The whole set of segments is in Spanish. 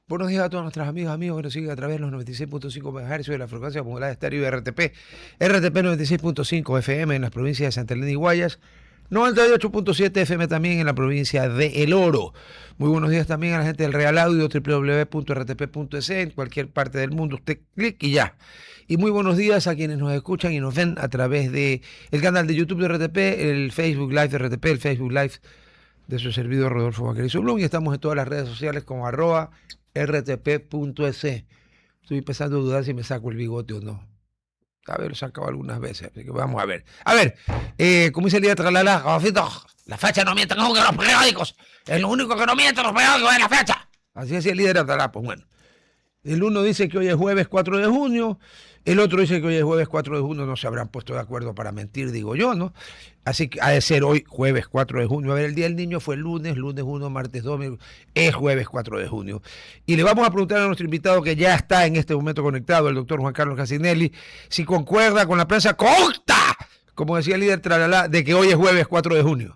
Buenos días a todos nuestros amigos que nos siguen a través de los 96.5 MHz de la frecuencia modulada de estéreo de RTP 96.5 FM en las provincias de Santa Elena y Guayas, 98.7 FM también en la provincia de El Oro. Muy buenos días también a la gente del Real Audio, www.rtp.es, en cualquier parte del mundo, usted clic y ya. Y muy buenos días a quienes nos escuchan y nos ven a través de el canal de YouTube de RTP, el Facebook Live de RTP, el Facebook Live de su servidor Rodolfo Vaquerizo Blum, y estamos en todas las redes sociales como @rtp.es. Estoy empezando a dudar si me saco el bigote o no. A ver, lo he sacado algunas veces, así que vamos a ver. A ver, como dice el día tralala, la fecha no miente nunca en los periódicos. Es lo único que no miente en los periódicos es la fecha. Así decía el líder Atalá, pues bueno. El uno dice que hoy es jueves 4 de junio, el otro dice que hoy es jueves 4 de junio, no se habrán puesto de acuerdo para mentir, digo yo, ¿no? Así que ha de ser hoy jueves 4 de junio. A ver, el Día del Niño fue el lunes 1, martes 2, es jueves 4 de junio. Y le vamos a preguntar a nuestro invitado que ya está en este momento conectado, el doctor Juan Carlos Casinelli, si concuerda con la prensa corta, como decía el líder Tralala, de que hoy es jueves 4 de junio.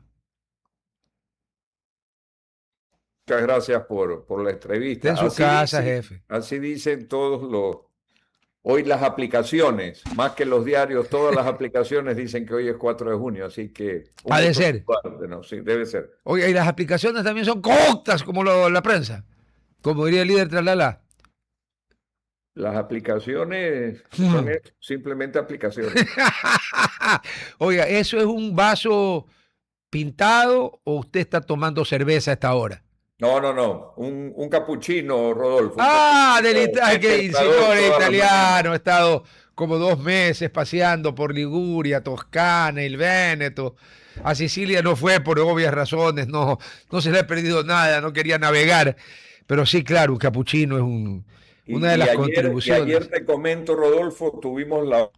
Muchas gracias por la entrevista. Está en su casa, jefe. Así dicen todos los... Hoy las aplicaciones, más que los diarios, todas las aplicaciones dicen que hoy es 4 de junio, así que... Ha de ser. ¿No? Sí, debe ser. Oiga, y las aplicaciones también son cortas, como la prensa, como diría el líder Tralala. Las aplicaciones son simplemente aplicaciones. Oiga, ¿eso es un vaso pintado o usted está tomando cerveza a esta hora? No. Un capuchino, Rodolfo. Que el señor es italiano. He estado como 2 meses paseando por Liguria, Toscana, el Véneto. A Sicilia no fue por obvias razones, no se le ha perdido nada, no quería navegar. Pero sí, claro, un capuchino es una de las contribuciones. Y ayer te comento, Rodolfo, tuvimos la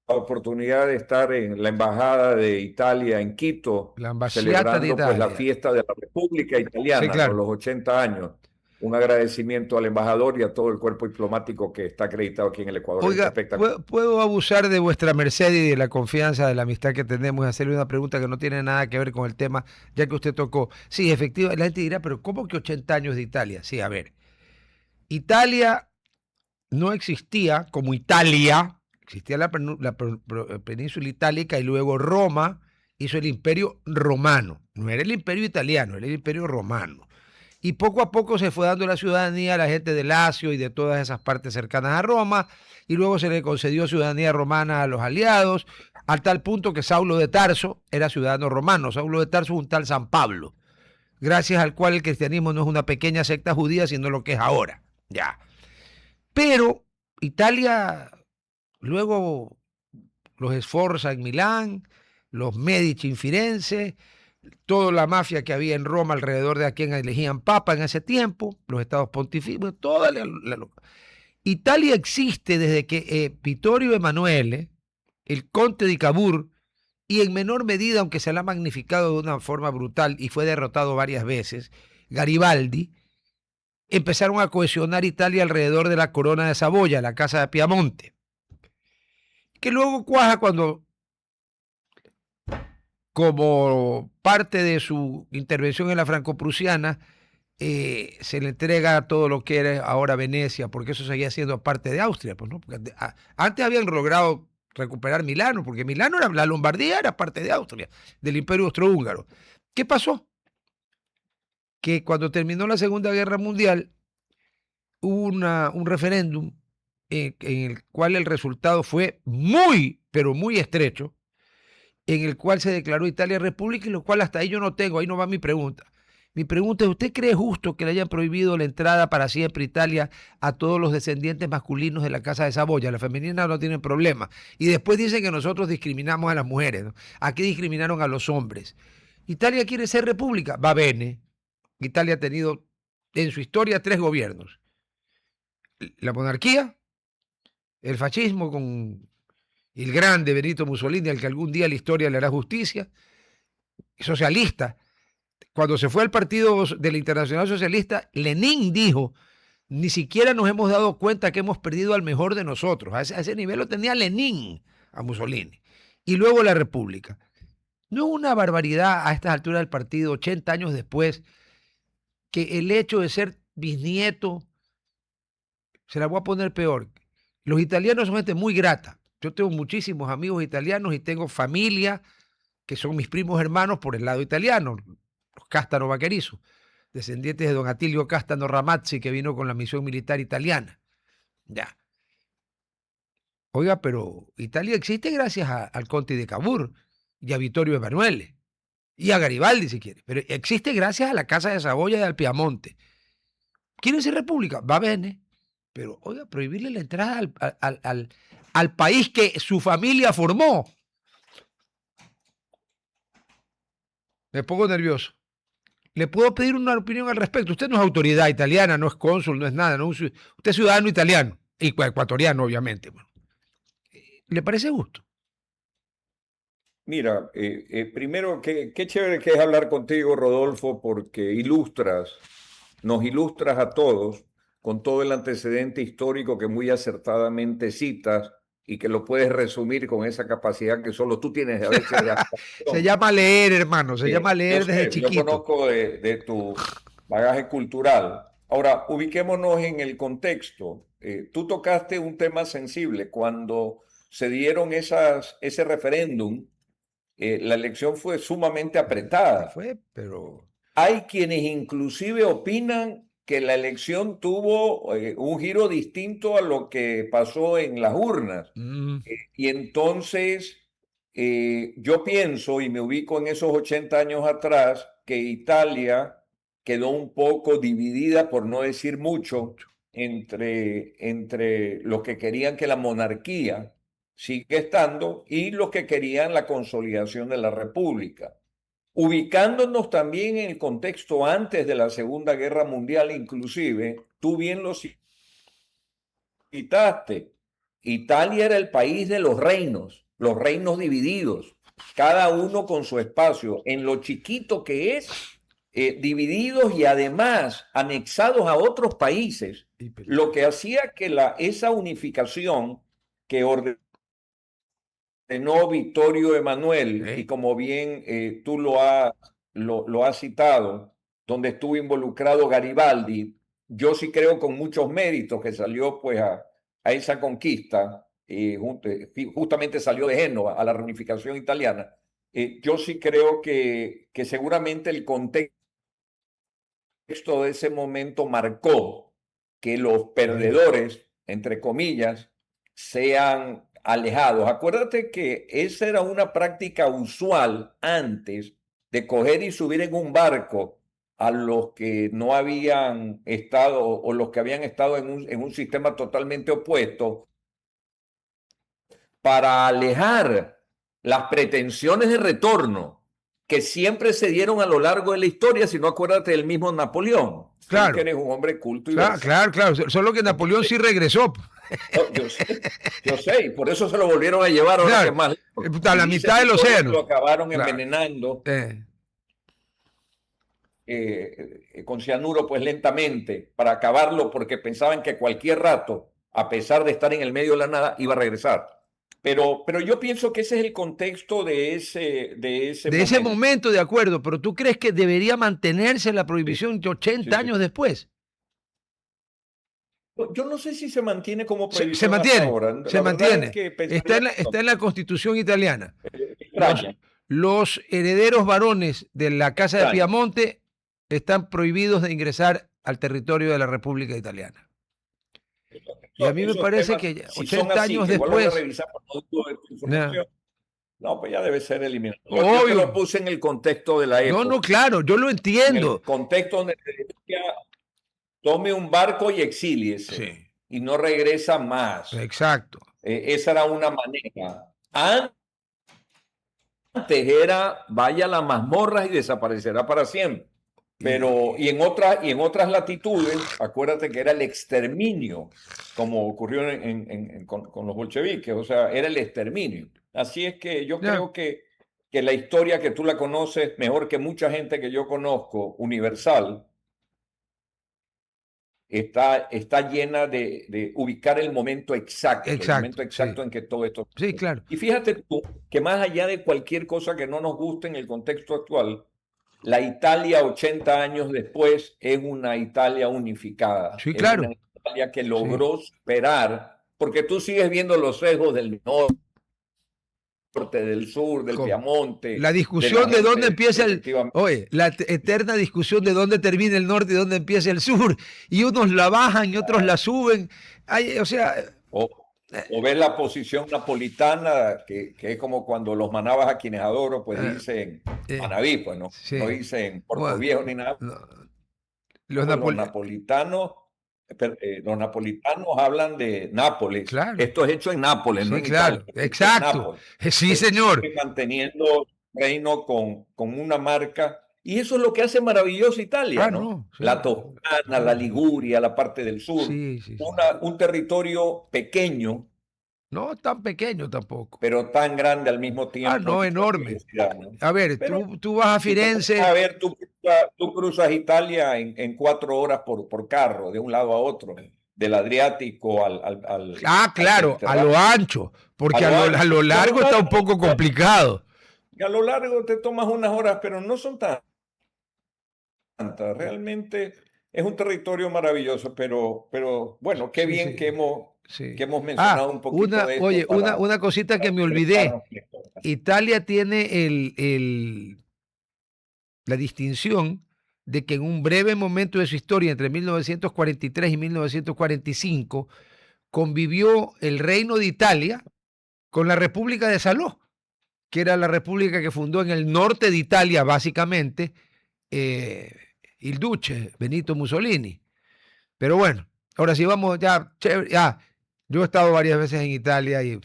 oportunidad de estar en la Embajada de Italia en Quito, celebrando pues, la fiesta de la República Italiana, sí, claro, por los 80 años. Un agradecimiento al embajador y a todo el cuerpo diplomático que está acreditado aquí en el Ecuador. Oiga, ¿puedo abusar de vuestra merced y de la confianza, de la amistad que tenemos y hacerle una pregunta que no tiene nada que ver con el tema, ya que usted tocó? Sí, efectivamente, la gente dirá, pero ¿cómo que 80 años de Italia? Sí, a ver, Italia no existía como Italia. Existía la península itálica y luego Roma hizo el imperio romano. No era el imperio italiano, era el imperio romano. Y poco a poco se fue dando la ciudadanía a la gente de Lacio y de todas esas partes cercanas a Roma, y luego se le concedió ciudadanía romana a los aliados, a tal punto que Saulo de Tarso era ciudadano romano. Saulo de Tarso es un tal San Pablo, gracias al cual el cristianismo no es una pequeña secta judía, sino lo que es ahora. Ya. Pero Italia... Luego los Sforza en Milán, los Medici en Firenze, toda la mafia que había en Roma alrededor de a quien elegían papa en ese tiempo, los estados pontificios, toda Italia existe desde que Vittorio Emanuele, el conde de Cavour, y en menor medida, aunque se la ha magnificado de una forma brutal y fue derrotado varias veces, Garibaldi, empezaron a cohesionar Italia alrededor de la corona de Saboya, la casa de Piamonte, que luego cuaja cuando, como parte de su intervención en la franco-prusiana, se le entrega todo lo que era ahora Venecia, porque eso seguía siendo parte de Austria, pues, ¿no? Porque antes habían logrado recuperar Milano, porque Milano la Lombardía era parte de Austria, del Imperio Austrohúngaro. ¿Qué pasó? Que cuando terminó la Segunda Guerra Mundial, hubo un referéndum en el cual el resultado fue muy, pero muy estrecho, en el cual se declaró Italia república, y lo cual hasta ahí yo no tengo, ahí no va mi pregunta. Mi pregunta es, ¿usted cree justo que le hayan prohibido la entrada para siempre a Italia a todos los descendientes masculinos de la Casa de Saboya? Las femeninas no tienen problema. Y después dicen que nosotros discriminamos a las mujeres, ¿no? Aquí discriminaron a los hombres. Italia quiere ser república, va bene. Italia ha tenido en su historia 3 gobiernos. La monarquía, el fascismo con el grande Benito Mussolini, al que algún día la historia le hará justicia, socialista. Cuando se fue al partido de la Internacional Socialista, Lenin dijo, ni siquiera nos hemos dado cuenta que hemos perdido al mejor de nosotros. A ese nivel lo tenía Lenin a Mussolini. Y luego la República. No es una barbaridad a estas alturas del partido, 80 años después, que el hecho de ser bisnieto. Se la voy a poner peor. Los italianos son gente muy grata. Yo tengo muchísimos amigos italianos y tengo familia que son mis primos hermanos por el lado italiano, los Castano Vaquerizo, descendientes de don Attilio Castano Ramazzi, que vino con la misión militar italiana. Ya. Oiga, pero Italia existe gracias al Conte de Cavour y a Vittorio Emanuele y a Garibaldi, si quiere, pero existe gracias a la Casa de Saboya y al Piamonte. ¿Quieren ser república? Va bene. Pero, oiga, prohibirle la entrada al país que su familia formó. Me pongo nervioso. ¿Le puedo pedir una opinión al respecto? Usted no es autoridad italiana, no es cónsul, no es nada. No, usted es ciudadano italiano y ecuatoriano, obviamente. Bueno, ¿le parece justo? Mira, primero, qué chévere que es hablar contigo, Rodolfo, porque nos ilustras a todos con todo el antecedente histórico que muy acertadamente citas y que lo puedes resumir con esa capacidad que solo tú tienes a veces de Se llama leer, hermano, se llama leer desde chiquito. Yo conozco de tu bagaje cultural. Ahora, ubiquémonos en el contexto. Tú tocaste un tema sensible. Cuando se dieron ese referéndum, la elección fue sumamente apretada. Hay quienes inclusive opinan que la elección tuvo un giro distinto a lo que pasó en las urnas. Y entonces yo pienso y me ubico en esos 80 años atrás que Italia quedó un poco dividida, por no decir mucho, entre los que querían que la monarquía sigue estando y los que querían la consolidación de la república. Ubicándonos también en el contexto antes de la Segunda Guerra Mundial, inclusive, tú bien lo citaste, Italia era el país de los reinos divididos, cada uno con su espacio, en lo chiquito que es, divididos y además anexados a otros países, lo que hacía que esa unificación que ordenó Vittorio Emanuele, y como bien tú lo has citado, donde estuvo involucrado Garibaldi, yo sí creo con muchos méritos que salió pues a esa conquista, justamente salió de Génova a la reunificación italiana. Yo sí creo que seguramente el contexto de ese momento marcó que los perdedores, entre comillas, sean alejados. Acuérdate que esa era una práctica usual antes de coger y subir en un barco a los que no habían estado o los que habían estado en un sistema totalmente opuesto para alejar las pretensiones de retorno que siempre se dieron a lo largo de la historia, si no acuérdate del mismo Napoleón. Claro. Que eres un hombre culto y claro. Solo que Napoleón sí regresó. Yo sé, y por eso se lo volvieron a llevar ahora que más. A la mitad del océano. Lo acabaron envenenando con cianuro, pues lentamente, para acabarlo, porque pensaban que cualquier rato, a pesar de estar en el medio de la nada, iba a regresar. Pero yo pienso que ese es el contexto de ese momento, de acuerdo, pero ¿tú crees que debería mantenerse la prohibición 80 años después? Yo no sé si se mantiene como prohibición. Se mantiene, ahora. Se mantiene. Está en la Constitución italiana. Los herederos varones de la Casa de Piamonte están prohibidos de ingresar al territorio de la República Italiana. Y a mí me parece que 80 años después... No, pues ya debe ser eliminado. Yo te lo puse en el contexto de la época. No, claro, yo lo entiendo. En el contexto donde tome un barco y exíliese. Sí. Y no regresa más. Exacto. Esa era una manera. Antes era vaya a las mazmorras y desaparecerá para siempre. Pero, y en otras latitudes, acuérdate que era el exterminio, como ocurrió con los bolcheviques, o sea, era el exterminio. Así es que yo creo que la historia, que tú la conoces mejor que mucha gente que yo conozco, universal, está llena de ubicar el momento exacto, el momento exacto en que todo esto... Sí, claro. Y fíjate tú que más allá de cualquier cosa que no nos guste en el contexto actual, la Italia 80 años después es una Italia unificada. Sí, claro. Es una Italia que logró superar, porque tú sigues viendo los sesgos del norte, del sur, del Piamonte. La discusión de dónde empieza la eterna discusión de dónde termina el norte y dónde empieza el sur. Y unos la bajan y otros la suben. O sea... O ves la posición napolitana, que es como cuando los manabas a quienes adoro, pues dicen Manaví, pues no, sí. No dicen Puerto Viejo ni nada. No. Los napolitanos hablan de Nápoles. Claro. Esto es hecho en Nápoles, sí, ¿no? En claro, Italia. Exacto. Sí, señor. Manteniendo reino con una marca. Y eso es lo que hace maravilloso Italia, ¿no? Sí, la Toscana, la Liguria, la parte del sur. Sí. Un territorio pequeño. No tan pequeño tampoco. Pero tan grande al mismo tiempo. No, enorme. ¿No? A ver, tú vas a Firenze. A ver, tú cruzas Italia en 4 horas por carro, de un lado a otro. Del Adriático al claro, a lo ancho. Porque a lo largo está un poco complicado. A lo largo te tomas unas horas, pero no son tantas. Realmente es un territorio maravilloso, pero bueno, qué bien que hemos mencionado un poquito de esto. Oye, una cosita que me olvidé. Italia tiene la distinción de que en un breve momento de su historia, entre 1943 y 1945, convivió el Reino de Italia con la República de Salò, que era la república que fundó en el norte de Italia, básicamente, el Duce, Benito Mussolini. Pero bueno, ahora sí vamos, ya, yo he estado varias veces en Italia y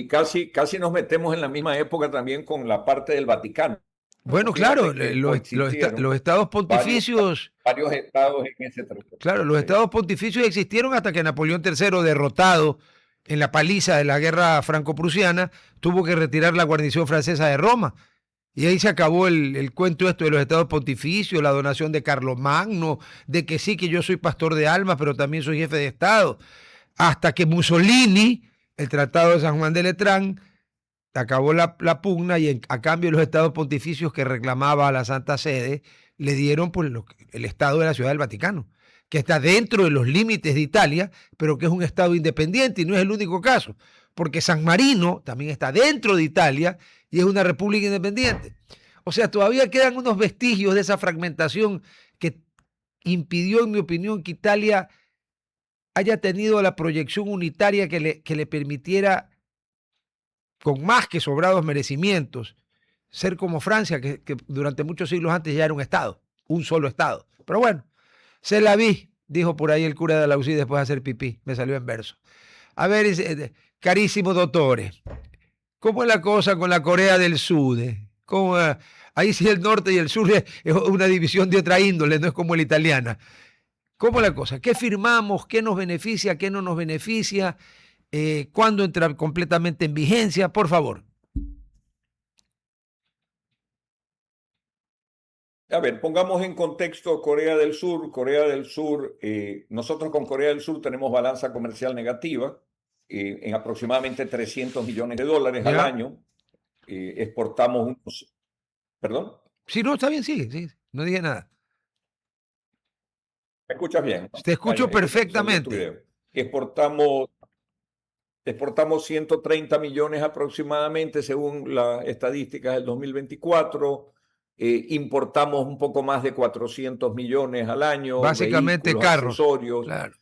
casi nos metemos en la misma época también con la parte del Vaticano. Bueno, claro, los estados pontificios... Varios estados en ese territorio. Claro, los estados pontificios existieron hasta que Napoleón III, derrotado en la paliza de la guerra franco-prusiana, tuvo que retirar la guarnición francesa de Roma. Y ahí se acabó el cuento esto de los estados pontificios, la donación de Carlomagno, de que sí, que yo soy pastor de almas, pero también soy jefe de Estado. Hasta que Mussolini, el Tratado de San Juan de Letrán, acabó la pugna y a cambio los estados pontificios que reclamaba a la Santa Sede, le dieron pues, el Estado de la Ciudad del Vaticano, que está dentro de los límites de Italia, pero que es un Estado independiente y no es el único caso, porque San Marino también está dentro de Italia y es una república independiente. O sea, todavía quedan unos vestigios de esa fragmentación que impidió, en mi opinión, que Italia haya tenido la proyección unitaria que le permitiera, con más que sobrados merecimientos, ser como Francia, que durante muchos siglos antes ya era un Estado, un solo Estado. Pero bueno, se la vi, dijo por ahí el cura de la UCI después de hacer pipí, me salió en verso. A ver, carísimos doctores, ¿cómo es la cosa con la Corea del Sur? ¿Cómo, ahí sí el norte y el sur es una división de otra índole, no es como la italiana. ¿Cómo es la cosa? ¿Qué firmamos? ¿Qué nos beneficia? ¿Qué no nos beneficia? ¿Cuándo entra completamente en vigencia? Por favor. A ver, pongamos en contexto Corea del Sur. Corea del Sur, nosotros con Corea del Sur tenemos balanza comercial negativa en aproximadamente $300 millones al año. Exportamos unos... ¿Perdón? Sí, no, está bien, sigue, no dije nada. ¿Me escuchas bien? Te escucho perfectamente. Exportamos 130 millones aproximadamente según las estadísticas del 2024. Importamos un poco más de 400 millones al año. Básicamente carros. Accesorios. Claro.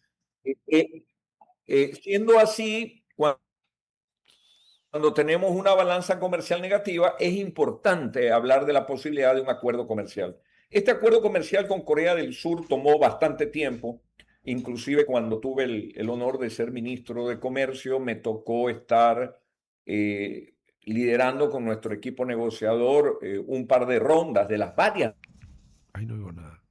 Siendo así, cuando tenemos una balanza comercial negativa, es importante hablar de la posibilidad de un acuerdo comercial. Este acuerdo comercial con Corea del Sur tomó bastante tiempo. Inclusive cuando tuve el honor de ser ministro de Comercio, me tocó estar liderando con nuestro equipo negociador un par de rondas, de las varias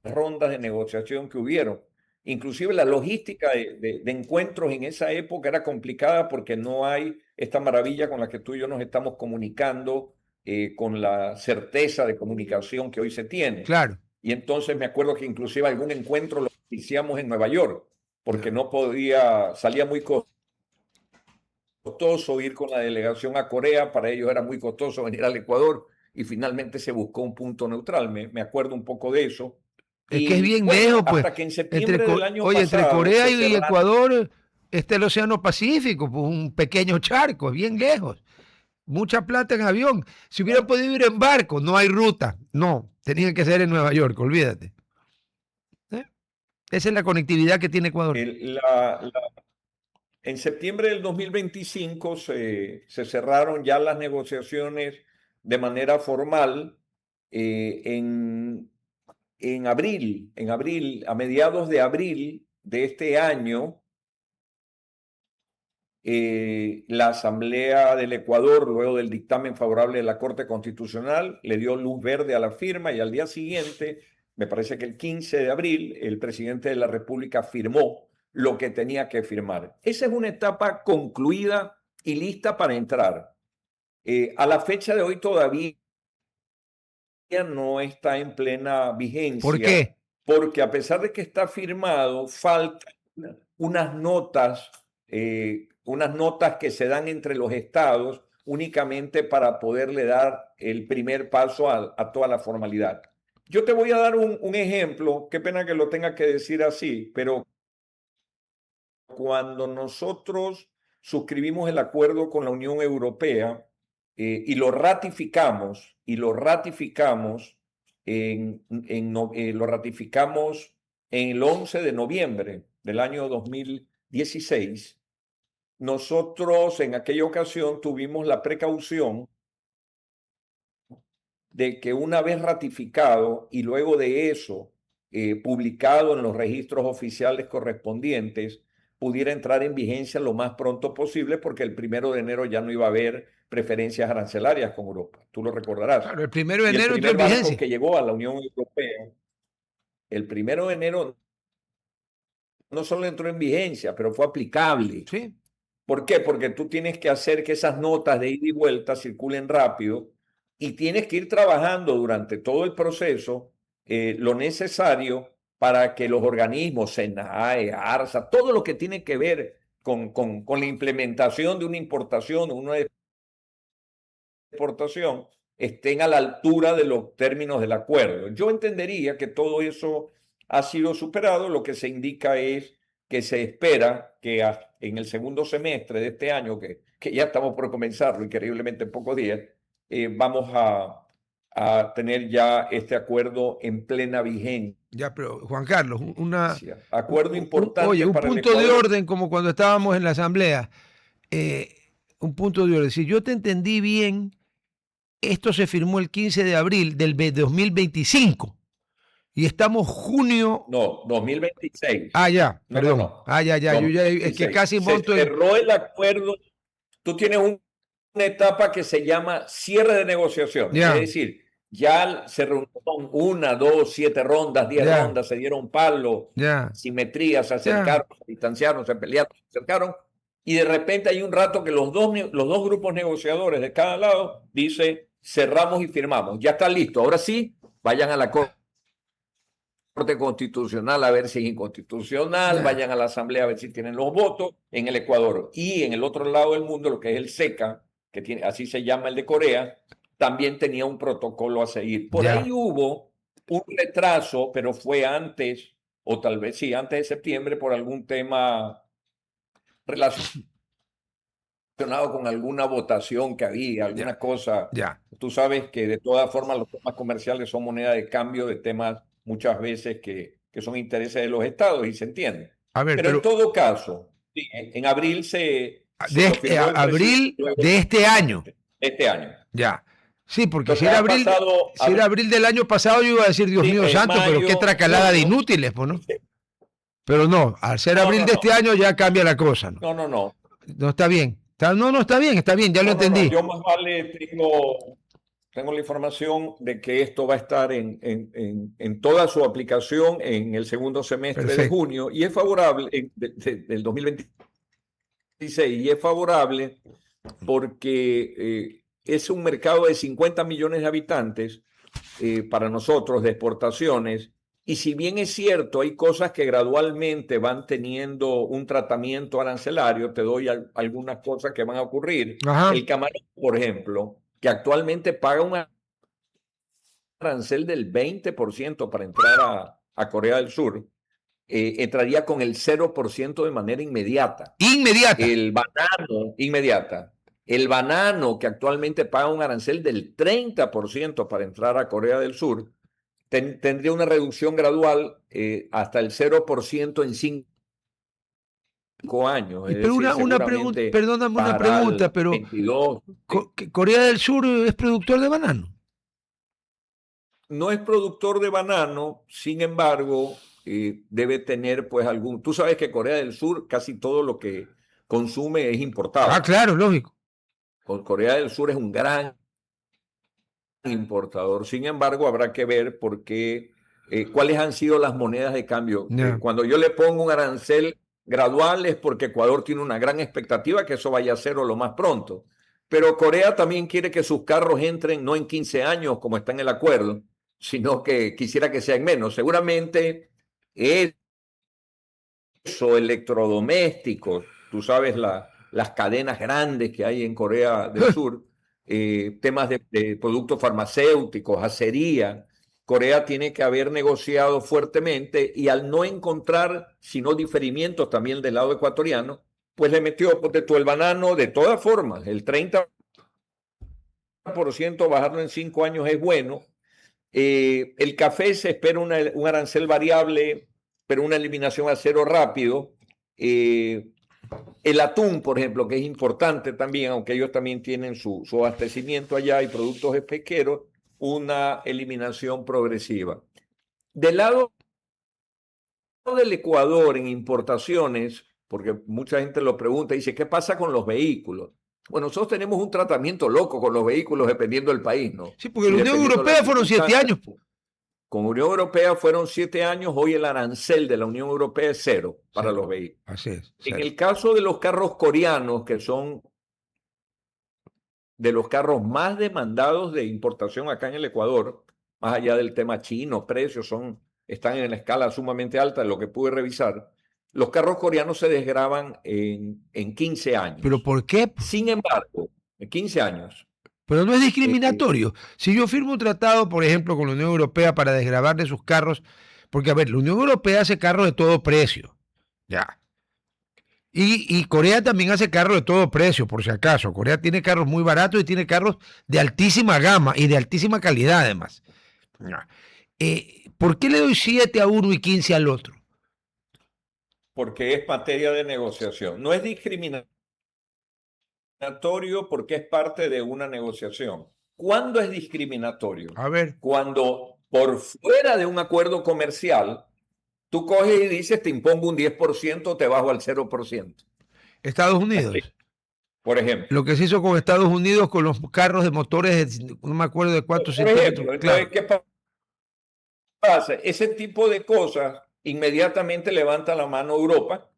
rondas de negociación que hubieron. Inclusive la logística de encuentros en esa época era complicada porque no hay esta maravilla con la que tú y yo nos estamos comunicando con la certeza de comunicación que hoy se tiene. Claro. Y entonces me acuerdo que inclusive algún encuentro lo hicimos en Nueva York porque no podía, salía muy costoso ir con la delegación a Corea, para ellos era muy costoso venir al Ecuador y finalmente se buscó un punto neutral. Me acuerdo un poco de eso. Es que es bien lejos, pues. Hasta que en septiembre del año pasado, entre Corea y cerraron... Ecuador está el Océano Pacífico, pues un pequeño charco, es bien lejos. Mucha plata en avión. Si hubieran podido ir en barco, no hay ruta. No, tenían que ser en Nueva York, olvídate. Esa es la conectividad que tiene Ecuador. En septiembre del 2025 se cerraron ya las negociaciones de manera formal. En abril, a mediados de abril de este año, la Asamblea del Ecuador, luego del dictamen favorable de la Corte Constitucional, le dio luz verde a la firma y al día siguiente, me parece que el 15 de abril, el presidente de la República firmó lo que tenía que firmar. Esa es una etapa concluida y lista para entrar. A la fecha de hoy todavía no está en plena vigencia. ¿Por qué? Porque a pesar de que está firmado, faltan unas notas que se dan entre los estados únicamente para poderle dar el primer paso a toda la formalidad. Yo te voy a dar un ejemplo, qué pena que lo tenga que decir así, pero cuando nosotros suscribimos el acuerdo con la Unión Europea y lo ratificamos lo ratificamos en el 11 de noviembre del año 2016, nosotros en aquella ocasión tuvimos la precaución de que una vez ratificado y luego de eso publicado en los registros oficiales correspondientes, pudiera entrar en vigencia lo más pronto posible, porque el 1 de enero ya no iba a haber preferencias arancelarias con Europa. Tú lo recordarás. Claro, el 1 de enero entró en vigencia. Que llegó a la Unión Europea, el 1 de enero no solo entró en vigencia, pero fue aplicable. Sí. ¿Por qué? Porque tú tienes que hacer que esas notas de ida y vuelta circulen rápido y tienes que ir trabajando durante todo el proceso lo necesario para que los organismos, SENAE, ARSA, todo lo que tiene que ver con la implementación de una importación o una exportación, estén a la altura de los términos del acuerdo. Yo entendería que todo eso ha sido superado. Lo que se indica es que se espera que en el segundo semestre de este año, que ya estamos por comenzarlo increíblemente en pocos días, vamos a tener ya este acuerdo en plena vigencia. Ya, pero Juan Carlos, acuerdo importante. Oye, un punto de orden como cuando estábamos en la asamblea. Un punto de orden. Si yo te entendí bien, esto se firmó el 15 de abril del 2025 y estamos junio. No, 2026. Ah, ya, perdón. No. Ah, ya. Yo ya es que casi monto. Se cerró el acuerdo. Tú tienes una etapa que se llama cierre de negociaciones. Es decir, ya se reunieron 1, 2, 7 rondas, 10 rondas, se dieron palos, simetrías, se acercaron, se distanciaron, se pelearon, se acercaron. Y de repente hay un rato que los dos grupos negociadores de cada lado dicen, cerramos y firmamos. Ya está listo. Ahora sí, vayan a la Corte Constitucional a ver si es inconstitucional, vayan a la Asamblea a ver si tienen los votos en el Ecuador. Y en el otro lado del mundo, lo que es el SECA, que tiene, así se llama el de Corea, también tenía un protocolo a seguir. Por ahí hubo un retraso, pero fue antes, o tal vez sí, antes de septiembre, por algún tema relacionado con alguna votación que había, alguna cosa. Tú sabes que de todas formas los temas comerciales son moneda de cambio de temas muchas veces que son intereses de los estados y se entiende. Pero en todo caso, sí, en abril abril de este año. Este año. Ya. Sí, porque si era abril del año pasado, yo iba a decir, Dios mío santo, pero qué tracalada de inútiles, pues, ¿no? Pero no, al ser abril de este año ya cambia la cosa, ¿no? No está bien. No, está bien, ya lo entendí. Yo más vale tengo la información de que esto va a estar en toda su aplicación en el segundo semestre de junio y es favorable, del 2026, y es favorable porque es un mercado de 50 millones de habitantes para nosotros de exportaciones. Y si bien es cierto, hay cosas que gradualmente van teniendo un tratamiento arancelario, te doy algunas cosas que van a ocurrir. El camarón, por ejemplo, que actualmente paga arancel del 20% para entrar a Corea del Sur, entraría con el 0% de manera inmediata. Inmediata. Inmediata. El banano, que actualmente paga un arancel del 30% para entrar a Corea del Sur, tendría una reducción gradual hasta el 0% en 5 años. Es Pero decir, una pregunta, seguramente perdóname una para el pregunta, pero 22. ¿Corea del Sur es productor de banano? No es productor de banano, sin embargo, debe tener pues algún... Tú sabes que Corea del Sur casi todo lo que consume es importado. Ah, claro, lógico. Corea del Sur es un gran importador. Sin embargo, habrá que ver por qué, cuáles han sido las monedas de cambio. Cuando yo le pongo un arancel gradual es porque Ecuador tiene una gran expectativa que eso vaya a cero lo más pronto. Pero Corea también quiere que sus carros entren no en 15 años como está en el acuerdo, sino que quisiera que sea en menos. Seguramente eso, electrodomésticos, tú sabes las cadenas grandes que hay en Corea del Sur, temas de productos farmacéuticos, acería. Corea tiene que haber negociado fuertemente y al no encontrar sino diferimientos también del lado ecuatoriano, pues le metió todo el banano de todas formas, el 30% bajarlo en 5 años es bueno. El café se espera un arancel variable, pero una eliminación a cero rápido. El atún, por ejemplo, que es importante también, aunque ellos también tienen su abastecimiento allá y productos pesqueros, una eliminación progresiva. Del lado del Ecuador en importaciones, porque mucha gente lo pregunta, dice, ¿qué pasa con los vehículos? Bueno, nosotros tenemos un tratamiento loco con los vehículos dependiendo del país, ¿no? Sí, porque la Unión Europea fueron 7 años. Con Unión Europea fueron 7 años, hoy el arancel de la Unión Europea es cero para los vehículos. Así es. En el caso de los carros coreanos, que son de los carros más demandados de importación acá en el Ecuador, más allá del tema chino, precios están en la escala sumamente alta de lo que pude revisar, los carros coreanos se desgravan en 15 años. ¿Pero por qué? Sin embargo, en 15 años. Pero no es discriminatorio. Si yo firmo un tratado, por ejemplo, con la Unión Europea para desgravar de sus carros, porque, a ver, la Unión Europea hace carros de todo precio. Ya. Y Corea también hace carros de todo precio, por si acaso. Corea tiene carros muy baratos y tiene carros de altísima gama y de altísima calidad, además. ¿Por qué le doy 7 a uno y 15 al otro? Porque es materia de negociación. No es discriminatorio porque es parte de una negociación. ¿Cuándo es discriminatorio? A ver. Cuando por fuera de un acuerdo comercial, tú coges y dices, te impongo un 10%, te bajo al 0%. Estados Unidos. Por ejemplo. Lo que se hizo con Estados Unidos con los carros de motores, no me acuerdo de cuántos centímetros. Por ejemplo, ¿qué pasa? Ese tipo de cosas inmediatamente levanta la mano Europa,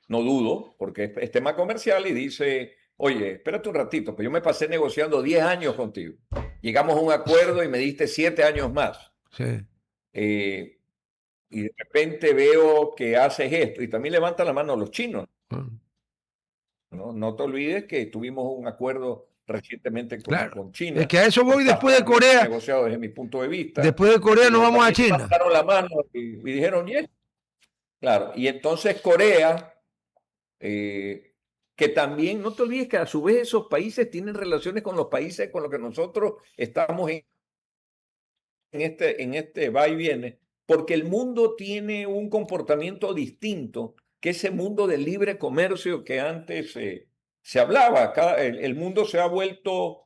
no dudo, porque es tema comercial y dice, oye, espérate un ratito, pues yo me pasé negociando 10 años contigo. Llegamos a un acuerdo y me diste 7 años más. Sí. Y de repente veo que haces esto. Y también levanta la mano los chinos. No te olvides que tuvimos un acuerdo recientemente con China. Es que a eso voy después de Corea. Negociado desde mi punto de vista. Después de Corea nos vamos a China. Levantaron la mano y dijeron, yes. Claro, y entonces Corea, que también, no te olvides que a su vez esos países tienen relaciones con los países con los que nosotros estamos en este va y viene, porque el mundo tiene un comportamiento distinto que ese mundo del libre comercio que antes se hablaba. El mundo se ha vuelto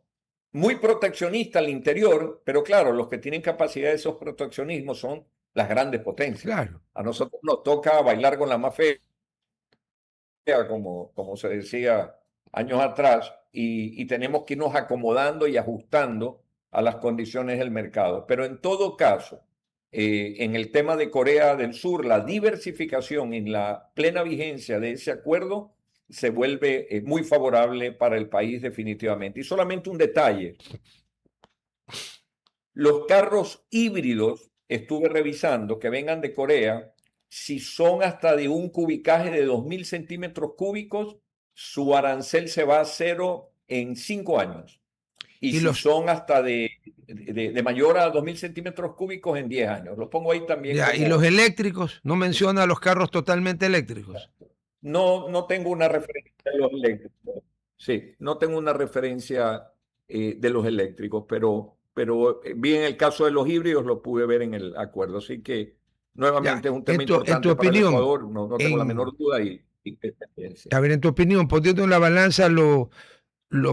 muy proteccionista al interior, pero claro, los que tienen capacidad de esos proteccionismos son las grandes potencias. Claro. A nosotros nos toca bailar con la más fea, como se decía años atrás, y tenemos que irnos acomodando y ajustando a las condiciones del mercado. Pero en todo caso, en el tema de Corea del Sur, la diversificación en la plena vigencia de ese acuerdo se vuelve muy favorable para el país definitivamente. Y solamente un detalle. Los carros híbridos, estuve revisando, que vengan de Corea, si son hasta de un cubicaje de 2.000 centímetros cúbicos, su arancel se va a cero en 5 años. Y si son hasta de de mayor a 2.000 centímetros cúbicos en 10 años. Lo pongo ahí también. Ya, ¿y los eléctricos? ¿No menciona los carros totalmente eléctricos? No tengo una referencia de los eléctricos. Sí, no tengo una referencia de los eléctricos, pero vi en el caso de los híbridos, lo pude ver en el acuerdo. Así que nuevamente es un tema importante para el Ecuador, no tengo la menor duda a ver, en tu opinión, poniendo en la balanza lo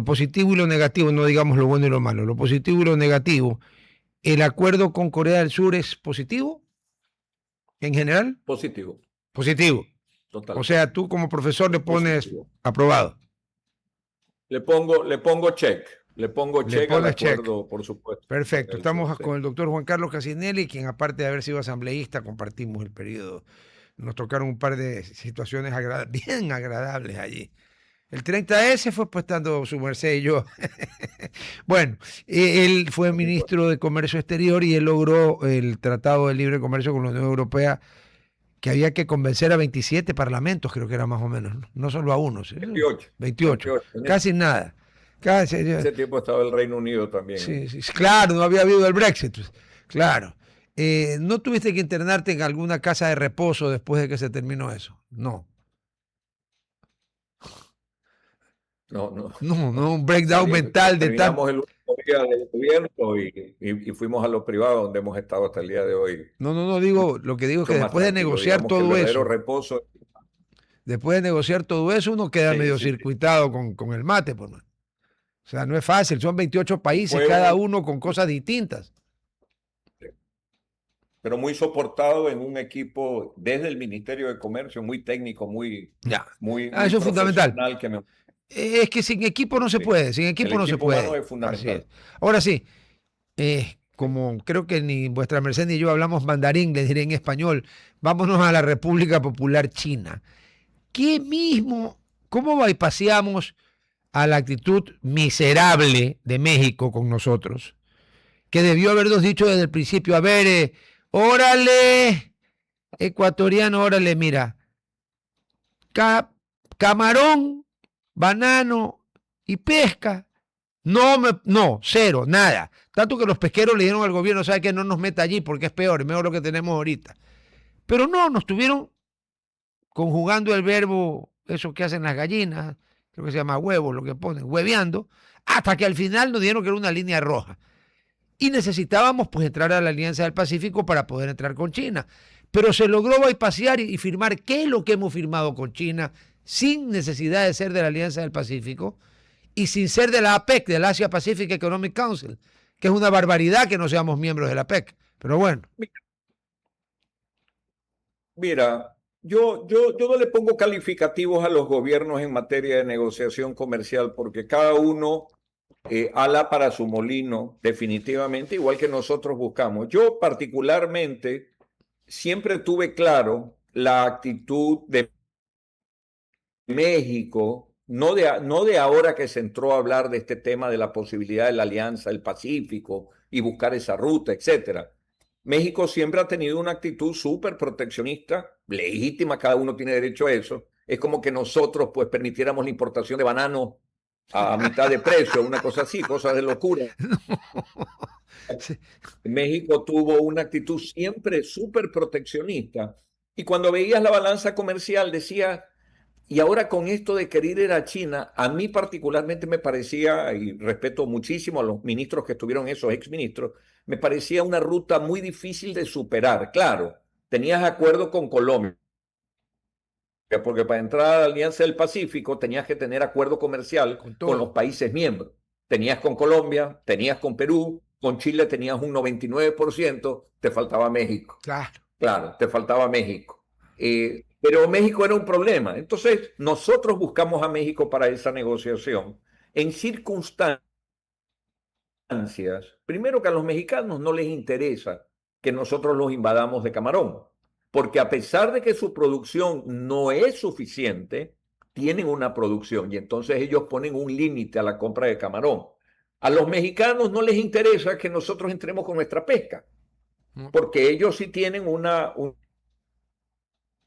positivo y lo negativo, no digamos lo bueno y lo malo, lo positivo y lo negativo, ¿el acuerdo con Corea del Sur es positivo en general? Positivo. Positivo. Total. O sea, tú como profesor le pones aprobado. Le pongo check. Le pongo check al acuerdo, por supuesto. Perfecto. Estamos con el doctor Juan Carlos Casinelli, quien aparte de haber sido asambleísta, compartimos el periodo. Nos tocaron un par de situaciones bien agradables allí. El 30S fue puestando su merced y yo. Bueno, él fue ministro de Comercio Exterior y él logró el Tratado de Libre Comercio con la Unión Europea, que había que convencer a 27 parlamentos, creo que era más o menos, no solo a uno. ¿Sí? 28. Casi nada. Ese tiempo estaba el Reino Unido también. Sí, claro, no había habido el Brexit. Claro. ¿No tuviste que internarte en alguna casa de reposo después de que se terminó eso? No. No, un breakdown mental de terminamos el último día del gobierno y fuimos a los privados donde hemos estado hasta el día de hoy. No, digo, lo que digo es que después de negociar todo eso, reposo. Después de negociar todo eso, uno queda medio circuitado con el mate, por más. O sea, no es fácil, son 28 países, cada uno con cosas distintas. Pero muy soportado en un equipo desde el Ministerio de Comercio, muy técnico, muy eso es fundamental. Es que sin equipo no se puede, sin equipo no se puede. Es fundamental. Ahora sí, como creo que ni vuestra merced ni yo hablamos mandarín, les diré en español, vámonos a la República Popular China. ¿Cómo bypaseamos a la actitud miserable de México con nosotros? Que debió habernos dicho desde el principio, a ver, órale, ecuatoriano, órale, mira, camarón, banano y pesca, no, cero, nada. Tanto que los pesqueros le dieron al gobierno, sabe que no nos meta allí porque es peor, es mejor lo que tenemos ahorita. Pero no, nos tuvieron conjugando el verbo, eso que hacen las gallinas, creo que se llama huevo, lo que ponen, hueveando, hasta que al final nos dieron que era una línea roja. Y necesitábamos pues entrar a la Alianza del Pacífico para poder entrar con China. Pero se logró bypasear y firmar qué es lo que hemos firmado con China sin necesidad de ser de la Alianza del Pacífico y sin ser de la APEC, del Asia Pacific Economic Council, que es una barbaridad que no seamos miembros de la APEC. Pero bueno. Mira, yo no le pongo calificativos a los gobiernos en materia de negociación comercial porque cada uno ala para su molino, definitivamente, igual que nosotros buscamos. Yo particularmente siempre tuve claro la actitud de México, no de ahora que se entró a hablar de este tema de la posibilidad de la Alianza del Pacífico y buscar esa ruta, etcétera. México siempre ha tenido una actitud súper proteccionista, legítima, cada uno tiene derecho a eso. Es como que nosotros pues permitiéramos la importación de bananos a mitad de precio, una cosa así, cosas de locura. No. Sí. México tuvo una actitud siempre súper proteccionista y cuando veías la balanza comercial decía, y ahora con esto de querer ir a China, a mí particularmente me parecía, y respeto muchísimo a los ministros que estuvieron, esos exministros, me parecía una ruta muy difícil de superar. Claro, tenías acuerdo con Colombia, porque para entrar a la Alianza del Pacífico tenías que tener acuerdo comercial con los países miembros. Tenías con Colombia, tenías con Perú, con Chile tenías un 99%, te faltaba México. Claro, te faltaba México. Pero México era un problema. Entonces, nosotros buscamos a México para esa negociación en circunstancias, primero que a los mexicanos no les interesa que nosotros los invadamos de camarón. Porque a pesar de que su producción no es suficiente, tienen una producción y entonces ellos ponen un límite a la compra de camarón. A los mexicanos no les interesa que nosotros entremos con nuestra pesca, porque ellos sí tienen una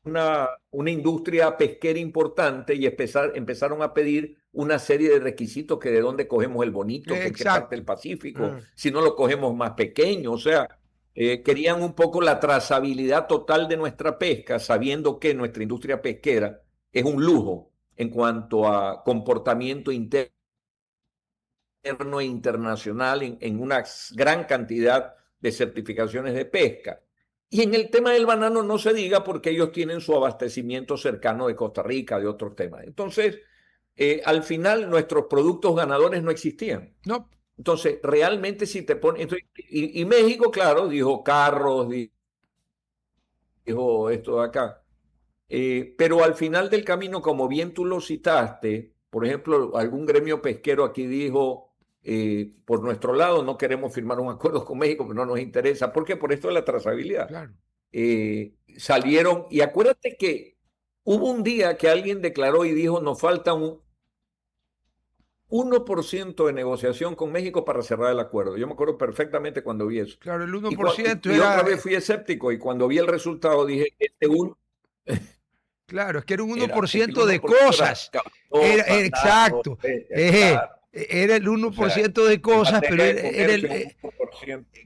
una industria pesquera importante y empezaron a pedir una serie de requisitos que de dónde cogemos el bonito, que qué parte del Pacífico, si no lo cogemos más pequeño, o sea, querían un poco la trazabilidad total de nuestra pesca, sabiendo que nuestra industria pesquera es un lujo en cuanto a comportamiento interno e internacional en una gran cantidad de certificaciones de pesca. Y en el tema del banano no se diga porque ellos tienen su abastecimiento cercano de Costa Rica, de otros temas. Entonces, al final nuestros productos ganadores no existían. No. Entonces, realmente si te pones... Y México, claro, dijo carros, dijo esto de acá. Pero al final del camino, como bien tú lo citaste, por ejemplo, algún gremio pesquero aquí dijo, por nuestro lado no queremos firmar un acuerdo con México, pero no nos interesa. ¿Por qué? Por esto de la trazabilidad. Claro. Salieron, y acuérdate que hubo un día que alguien declaró y dijo, nos falta un 1% de negociación con México para cerrar el acuerdo. Yo me acuerdo perfectamente cuando vi eso. Claro, el 1% y otra vez fui escéptico, y cuando vi el resultado dije, claro, es que era un 1% de cosas. Exacto. Era el 1% de cosas, pero era el...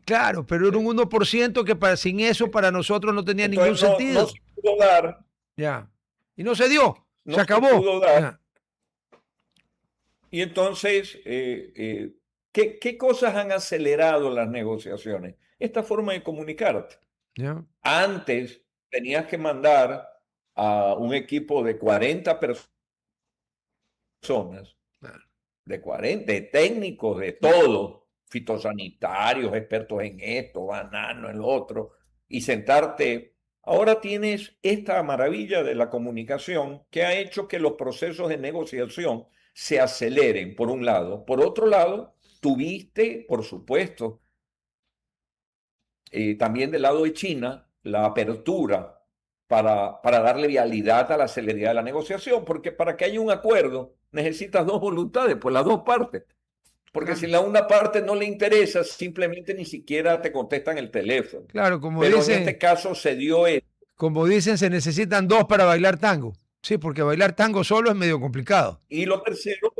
Claro, pero era un 1% que sin eso para nosotros no tenía ningún sentido. No se pudo dar. Ya. Y no se dio. No se acabó. Se pudo dar. Y entonces, ¿qué cosas han acelerado las negociaciones? Esta forma de comunicarte. Ya. Antes tenías que mandar a un equipo de 40 personas, de técnicos, de todo, fitosanitarios, expertos en esto, banano, en lo otro, y sentarte. Ahora tienes esta maravilla de la comunicación que ha hecho que los procesos de negociación se aceleren, por un lado. Por otro lado, tuviste, por supuesto, también del lado de China, la apertura para darle vialidad a la celeridad de la negociación, porque para que haya un acuerdo necesitas dos voluntades, pues las dos partes. Porque si la una parte no le interesa, simplemente ni siquiera te contestan el teléfono. Claro, como Pero dicen, en este caso se dio eso. Como dicen, se necesitan dos para bailar tango. Sí, porque bailar tango solo es medio complicado. Y lo tercero,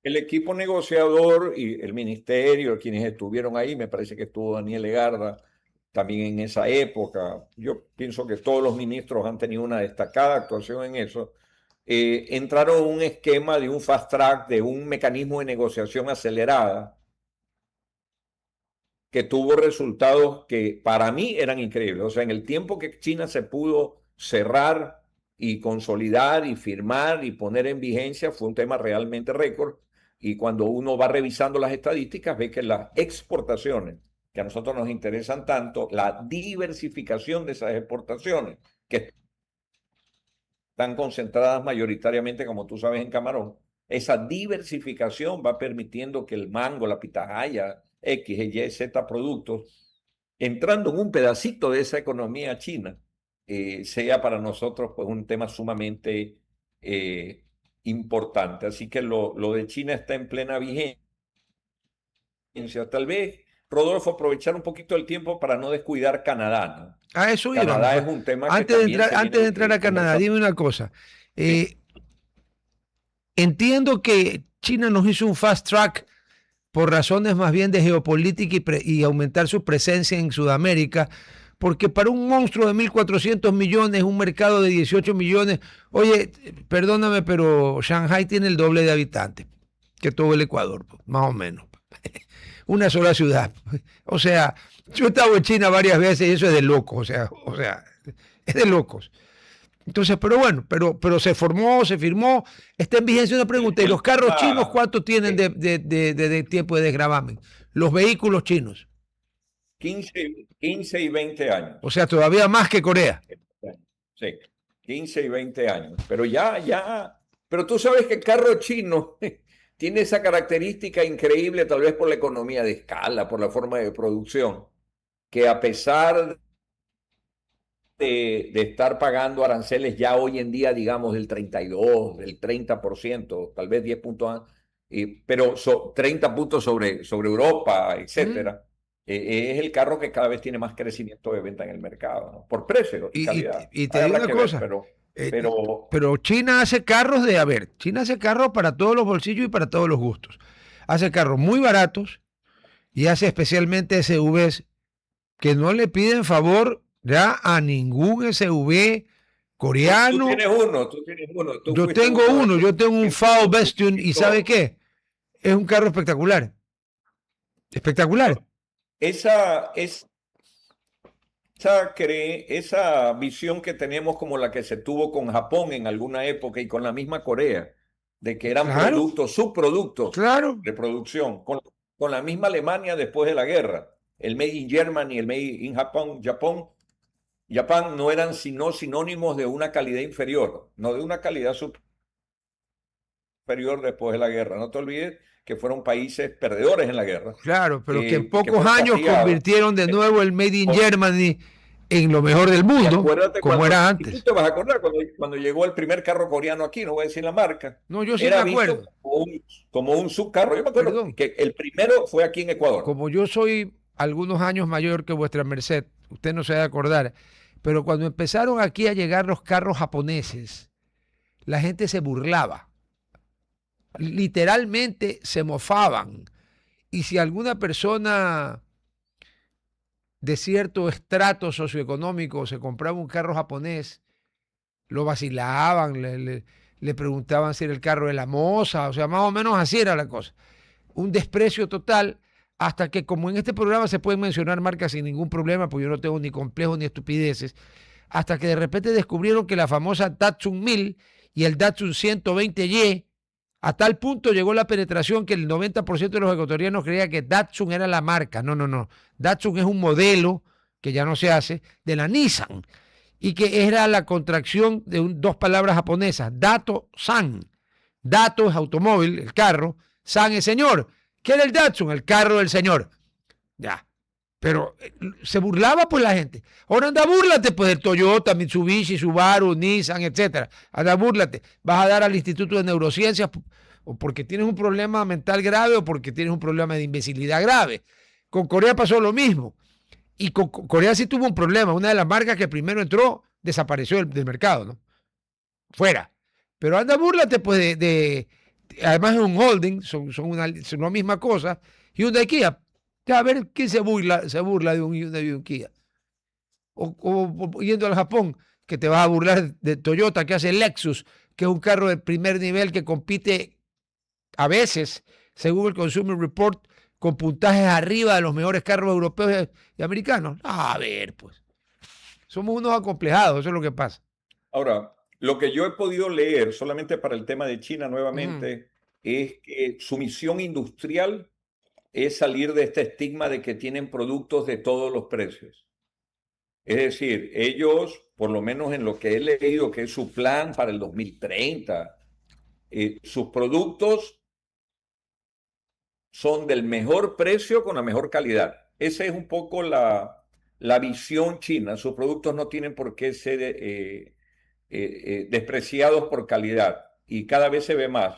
el equipo negociador y el ministerio, quienes estuvieron ahí, me parece que estuvo Daniel Legarda también en esa época. Yo pienso que todos los ministros han tenido una destacada actuación en eso. Entraron en un esquema de un fast track, de un mecanismo de negociación acelerada, que tuvo resultados que para mí eran increíbles. O sea, en el tiempo que China se pudo cerrar y consolidar y firmar y poner en vigencia, fue un tema realmente récord. Y cuando uno va revisando las estadísticas, ve que las exportaciones, que a nosotros nos interesan tanto, la diversificación de esas exportaciones, que están concentradas mayoritariamente, como tú sabes, en Camarón, esa diversificación va permitiendo que el mango, la pitahaya, X, Y, Z productos, entrando en un pedacito de esa economía china, sea para nosotros pues, un tema sumamente importante. Así que lo de China está en plena vigencia. Tal vez, Rodolfo, aprovechar un poquito el tiempo para no descuidar Canadá, ¿no? A eso Canadá es un tema antes de entrar a Canadá, dime una cosa. Sí. Entiendo que China nos hizo un fast track por razones más bien de geopolítica y aumentar su presencia en Sudamérica, porque para un monstruo de 1.400 millones, un mercado de 18 millones, oye, perdóname, pero Shanghai tiene el doble de habitantes que todo el Ecuador, más o menos. Una sola ciudad. O sea, yo he estado en China varias veces y eso es de locos, o sea, es de locos. Entonces, pero bueno, pero se formó, se firmó, está en vigencia una pregunta. ¿Y los carros chinos cuánto tienen de tiempo de desgravamen? Los vehículos chinos. 15 y 20 años. O sea, todavía más que Corea. Sí, 15 y 20 años. Pero ya. Pero tú sabes que el carro chino tiene esa característica increíble, tal vez por la economía de escala, por la forma de producción, que a pesar de estar pagando aranceles ya hoy en día, digamos, del 32, del 30%, tal vez 10 puntos, pero 30 puntos sobre Europa, etcétera. es el carro que cada vez tiene más crecimiento de venta en el mercado, ¿no? Por precio y calidad. Y te digo una cosa, pero China hace carros China hace carros para todos los bolsillos y para todos los gustos. Hace carros muy baratos y hace especialmente SUVs que no le piden favor ya a ningún SUV coreano. Tú tienes uno. Yo tengo uno, yo tengo un FAO Bastion y ¿sabe qué? Es un carro espectacular. Espectacular. Esa visión que tenemos como la que se tuvo con Japón en alguna época y con la misma Corea, de que eran subproductos de producción, con la misma Alemania después de la guerra. El Made in Germany, el Made in Japón no eran sino sinónimos de una calidad inferior, no de una calidad superior después de la guerra. No te olvides que fueron países perdedores en la guerra. Claro, pero que en pocos años convirtieron de nuevo el Made in Germany en lo mejor del mundo, como era antes. Tú te vas a acordar cuando llegó el primer carro coreano aquí, no voy a decir la marca. No, yo sí me acuerdo. Como un subcarro. Yo me acuerdo que el primero fue aquí en Ecuador. Como yo soy algunos años mayor que vuestra merced, usted no se va a acordar, pero cuando empezaron aquí a llegar los carros japoneses, la gente se burlaba. Literalmente se mofaban. Y si alguna persona de cierto estrato socioeconómico se compraba un carro japonés, lo vacilaban, le preguntaban si era el carro de la moza, o sea, más o menos así era la cosa. Un desprecio total, hasta que como en este programa se pueden mencionar marcas sin ningún problema, pues yo no tengo ni complejos ni estupideces, hasta que de repente descubrieron que la famosa Datsun 1000 y el Datsun 120Y, a tal punto llegó la penetración que el 90% de los ecuatorianos creía que Datsun era la marca. No. Datsun es un modelo que ya no se hace de la Nissan y que era la contracción de dos palabras japonesas, Dato-san. Dato es automóvil, el carro, san es señor. ¿Qué era el Datsun? El carro del señor. Ya. Pero se burlaba pues la gente. Ahora anda, búrlate pues del Toyota, Mitsubishi, Subaru, Nissan, etcétera. Anda, búrlate. Vas a dar al Instituto de Neurociencias o porque tienes un problema mental grave o porque tienes un problema de imbecilidad grave. Con Corea pasó lo mismo. Y con Corea sí tuvo un problema. Una de las marcas que primero entró desapareció del mercado, ¿no? Fuera. Pero anda, búrlate pues además es un holding, son la misma cosa. Hyundai Kia. A ver quién se burla de un Kia. O yendo al Japón, que te vas a burlar de Toyota, que hace Lexus, que es un carro de primer nivel que compite a veces, según el Consumer Report, con puntajes arriba de los mejores carros europeos y americanos. A ver, pues. Somos unos acomplejados, eso es lo que pasa. Ahora, lo que yo he podido leer, solamente para el tema de China nuevamente, es que su misión industrial es salir de este estigma de que tienen productos de todos los precios. Es decir, ellos, por lo menos en lo que he leído, que es su plan para el 2030, sus productos son del mejor precio con la mejor calidad. Esa es un poco la visión china. Sus productos no tienen por qué ser despreciados por calidad y cada vez se ve más.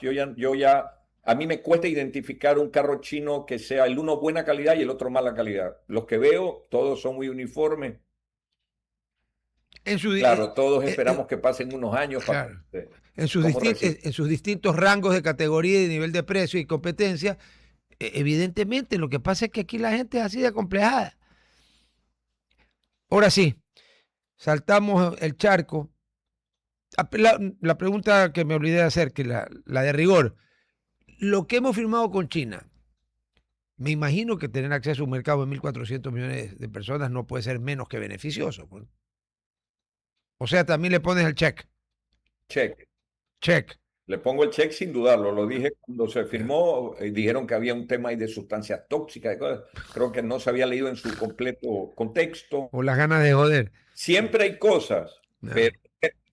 A mí me cuesta identificar un carro chino que sea el uno buena calidad y el otro mala calidad. Los que veo, todos son muy uniformes. Claro, todos esperamos que pasen unos años. Claro. En sus distintos rangos de categoría y nivel de precio y competencia, evidentemente lo que pasa es que aquí la gente es así de acomplejada. Ahora sí, saltamos el charco. La pregunta que me olvidé de hacer, que la de rigor. Lo que hemos firmado con China, me imagino que tener acceso a un mercado de 1.400 millones de personas no puede ser menos que beneficioso. Pues. O sea, también le pones el check. Check. Le pongo el check sin dudarlo. Lo dije cuando se firmó. Dijeron que había un tema ahí de sustancias tóxicas. Creo que no se había leído en su completo contexto. O las ganas de joder. Siempre hay cosas,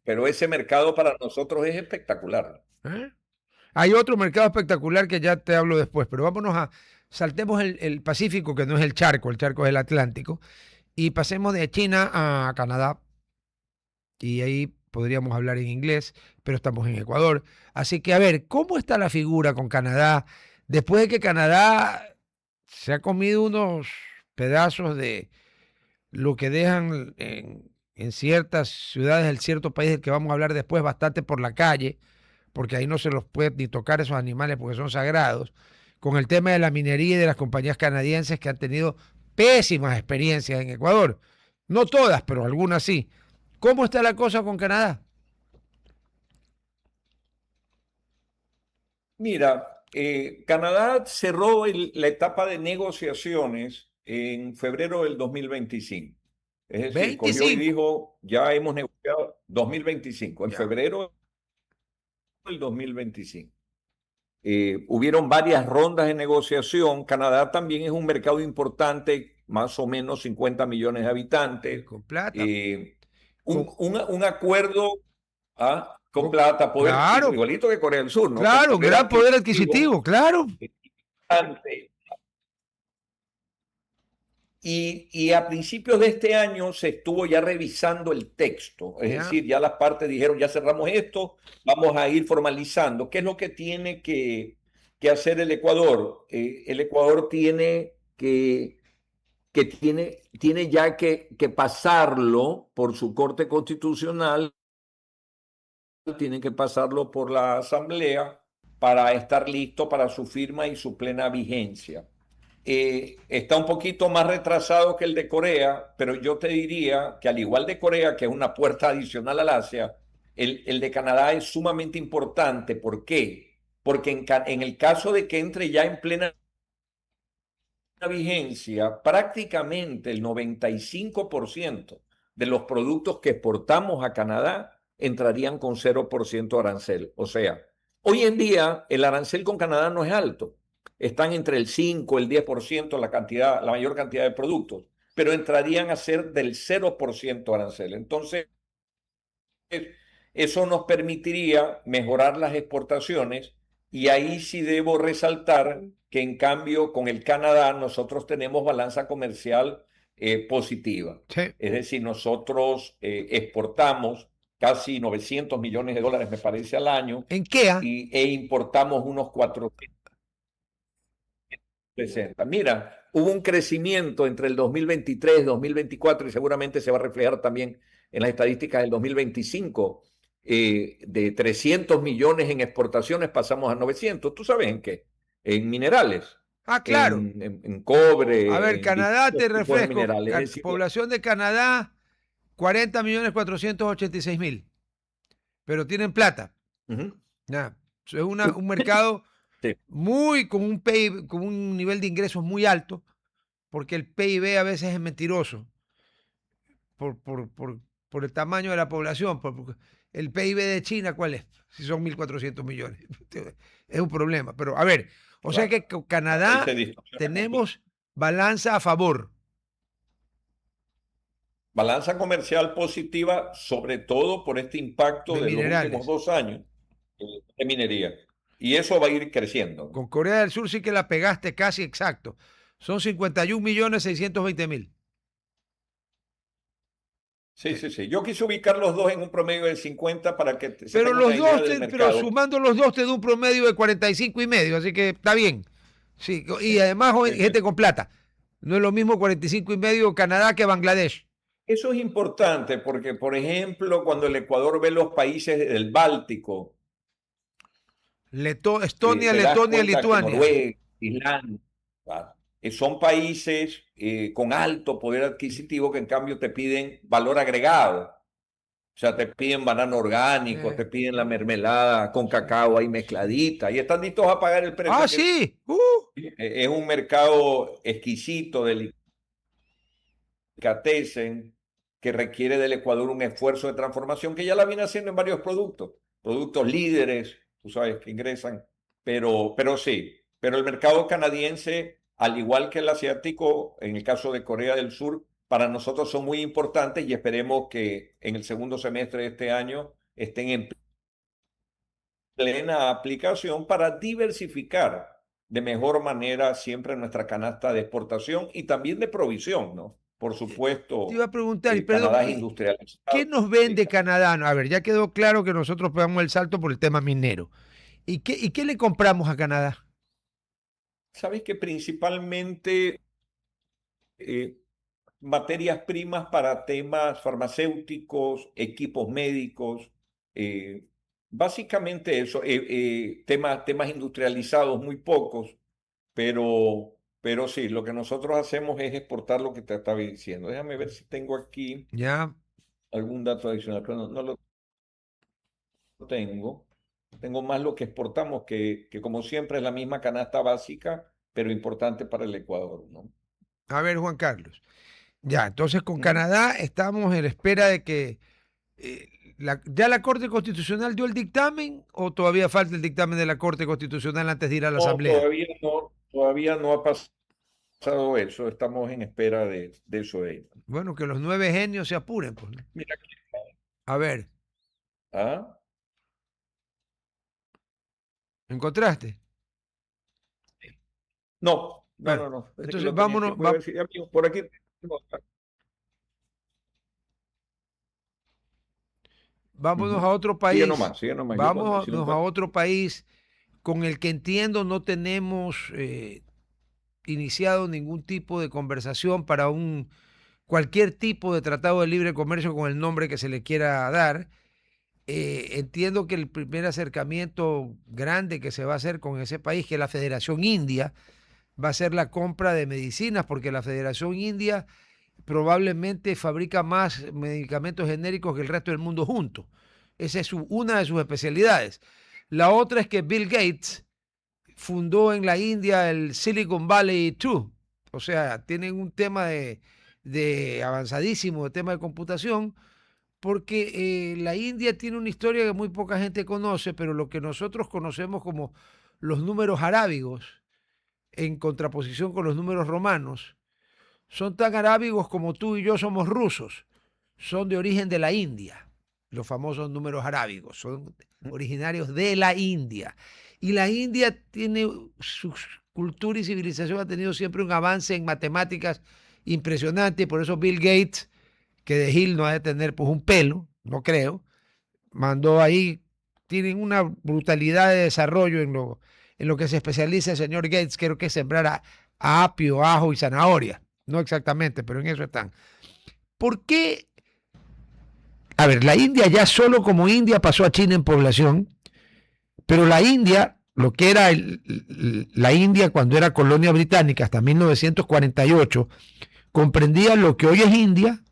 pero ese mercado para nosotros es espectacular. Hay otro mercado espectacular que ya te hablo después, pero saltemos el Pacífico, que no es el charco es el Atlántico, y pasemos de China a Canadá. Y ahí podríamos hablar en inglés, pero estamos en Ecuador. Así que, a ver, ¿cómo está la figura con Canadá? Después de que Canadá se ha comido unos pedazos de lo que dejan en ciertas ciudades del cierto país del que vamos a hablar después, bastante por la calle, porque ahí no se los puede ni tocar esos animales porque son sagrados, con el tema de la minería y de las compañías canadienses que han tenido pésimas experiencias en Ecuador. No todas, pero algunas sí. ¿Cómo está la cosa con Canadá? Mira, Canadá cerró la etapa de negociaciones en febrero del 2025. Es decir, cogió y 25. dijo, ya hemos negociado 2025, en Ya. febrero del 2025. Hubieron varias rondas de negociación. Canadá también es un mercado importante, más o menos 50 millones de habitantes. Con plata. Eh, Con, un acuerdo con plata, poder, claro, igualito que Corea del Sur, ¿no? Con claro, un poder gran poder adquisitivo. adquisitivo, claro. Y a principios de este año se estuvo ya revisando el texto, es Ya. decir, ya las partes dijeron, ya cerramos esto, vamos a ir formalizando. ¿Qué es lo que tiene que hacer el Ecuador? El Ecuador tiene ya que pasarlo por su Corte Constitucional, tiene que pasarlo por la Asamblea para estar listo para su firma y su plena vigencia. Está un poquito más retrasado que el de Corea, pero yo te diría que al igual de Corea, que es una puerta adicional al Asia, el de Canadá es sumamente importante. ¿Por qué? Porque en el caso de que entre ya en plena vigencia, prácticamente el 95% de los productos que exportamos a Canadá entrarían con 0% arancel. O sea, hoy en día el arancel con Canadá no es alto. Están entre el 5, el 10% la mayor cantidad de productos, pero entrarían a ser del 0% arancel. Entonces, eso nos permitiría mejorar las exportaciones y ahí sí debo resaltar que en cambio con el Canadá nosotros tenemos balanza comercial positiva. Sí. Es decir, nosotros exportamos casi 900 millones de dólares, me parece, al año ¿En qué? e importamos unos 460. Mira, hubo un crecimiento entre el 2023, 2024 y seguramente se va a reflejar también en las estadísticas del 2025. De 300 millones en exportaciones pasamos a 900. ¿Tú sabes en qué? En minerales, Ah, claro. en A ver, cobre, en Canadá, te distintos tipos de refresco. minerales. Es decir, Población de Canadá, 40.486.000. Pero tienen plata. uh-huh. Ya. Es un mercado Sí. muy con un PIB, con un nivel de ingresos muy alto, porque el PIB a veces es mentiroso por el tamaño de la población. El PIB de China, ¿cuál es? Si son 1.400 millones. Es un problema. Pero a ver, o sea Claro. que con Canadá Tenemos tenemos balanza a favor. balanza comercial positiva, sobre todo por este impacto De de los últimos minerales. 2 años de minería. Y eso va a ir creciendo. Con Corea del Sur sí que la pegaste casi exacto. Son 51.620.000. Sí, sí, sí. Yo quise ubicar los dos en un promedio de 50 para que se Pero tenga una los idea dos, del pero mercado. sumando los dos te da un promedio de 45.5, así que está bien. Sí, y además gente con plata. No es lo mismo 45.5 Canadá que Bangladesh. Eso es importante porque, por ejemplo, cuando el Ecuador ve los países del Báltico, Estonia, te das Letonia, cuenta que Lituania. Noruega, Islandia, son países con alto poder adquisitivo que en cambio te piden valor agregado. O sea, te piden banano orgánico, te piden la mermelada con cacao ahí mezcladita y están listos a pagar el precio Ah, que sí. es un mercado exquisito, delicatessen, que requiere del Ecuador un esfuerzo de transformación que ya la viene haciendo en varios productos líderes, tú sabes, que ingresan, pero sí, pero el mercado canadiense, al igual que el asiático, en el caso de Corea del Sur, para nosotros son muy importantes y esperemos que en el segundo semestre de este año estén en plena aplicación para diversificar de mejor manera siempre nuestra canasta de exportación y también de provisión, ¿no? Por Te iba supuesto, a preguntar, y perdón, Canadá es ¿qué industrializado. nos Sí. vende Canadá? A ver, ya quedó claro que nosotros pegamos el salto por el tema minero. ¿Y qué le compramos a Canadá? Sabes que principalmente materias primas para temas farmacéuticos, equipos médicos, básicamente eso, temas industrializados muy pocos, pero sí, lo que nosotros hacemos es exportar lo que te estaba diciendo. Déjame ver si tengo aquí algún dato adicional, pero no lo tengo. Tengo más lo que exportamos, que como siempre es la misma canasta básica, pero importante para el Ecuador, ¿no? A ver, Juan Carlos. Ya, entonces con Canadá estamos en espera de que ¿ya la Corte Constitucional dio el dictamen o todavía falta el dictamen de la Corte Constitucional antes de ir a la Asamblea? Todavía no ha pasado eso. Estamos en espera de eso de ahí. Bueno, que los 9 genios se apuren, pues. Mira aquí. A ver. ¿Ah? ¿Encontraste? No. Entonces vámonos. Por aquí. Vámonos a otro país. Sigue nomás. Vámonos a otro país con el que entiendo no tenemos iniciado ningún tipo de conversación para cualquier tipo de tratado de libre comercio con el nombre que se le quiera dar. Entiendo que el primer acercamiento grande que se va a hacer con ese país, que es la Federación India, va a ser la compra de medicinas, porque la Federación India probablemente fabrica más medicamentos genéricos que el resto del mundo junto. Esa es una de sus especialidades. La otra es que Bill Gates fundó en la India el Silicon Valley 2. O sea, tienen un tema de avanzadísimo de tema de computación, porque la India tiene una historia que muy poca gente conoce, pero lo que nosotros conocemos como los números arábigos, en contraposición con los números romanos, son tan arábigos como tú y yo somos rusos. Son de origen de la India. Los famosos números arábigos son originarios de la India. Y la India tiene su cultura y civilización, ha tenido siempre un avance en matemáticas impresionante. Por eso Bill Gates, que de Gil no ha de tener pues un pelo, no creo, mandó ahí, tienen una brutalidad de desarrollo en lo que se especializa el señor Gates, creo que es sembrar a apio, ajo y zanahoria. No exactamente, pero en eso están. ¿Por qué? A ver, la India ya solo como India pasó a China en población, pero la India, lo que era la India cuando era colonia británica hasta 1948, comprendía lo que hoy es India,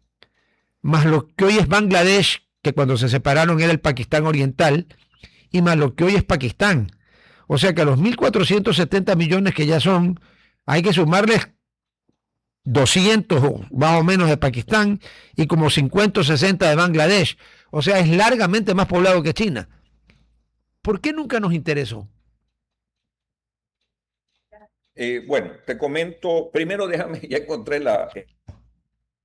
más lo que hoy es Bangladesh, que cuando se separaron era el Pakistán Oriental, y más lo que hoy es Pakistán. O sea que a los 1.470 millones que ya son, hay que sumarles 200 más o menos de Pakistán y como 50 o 60 de Bangladesh. O sea, es largamente más poblado que China. ¿Por qué nunca nos interesó? Bueno, te comento, primero déjame, ya encontré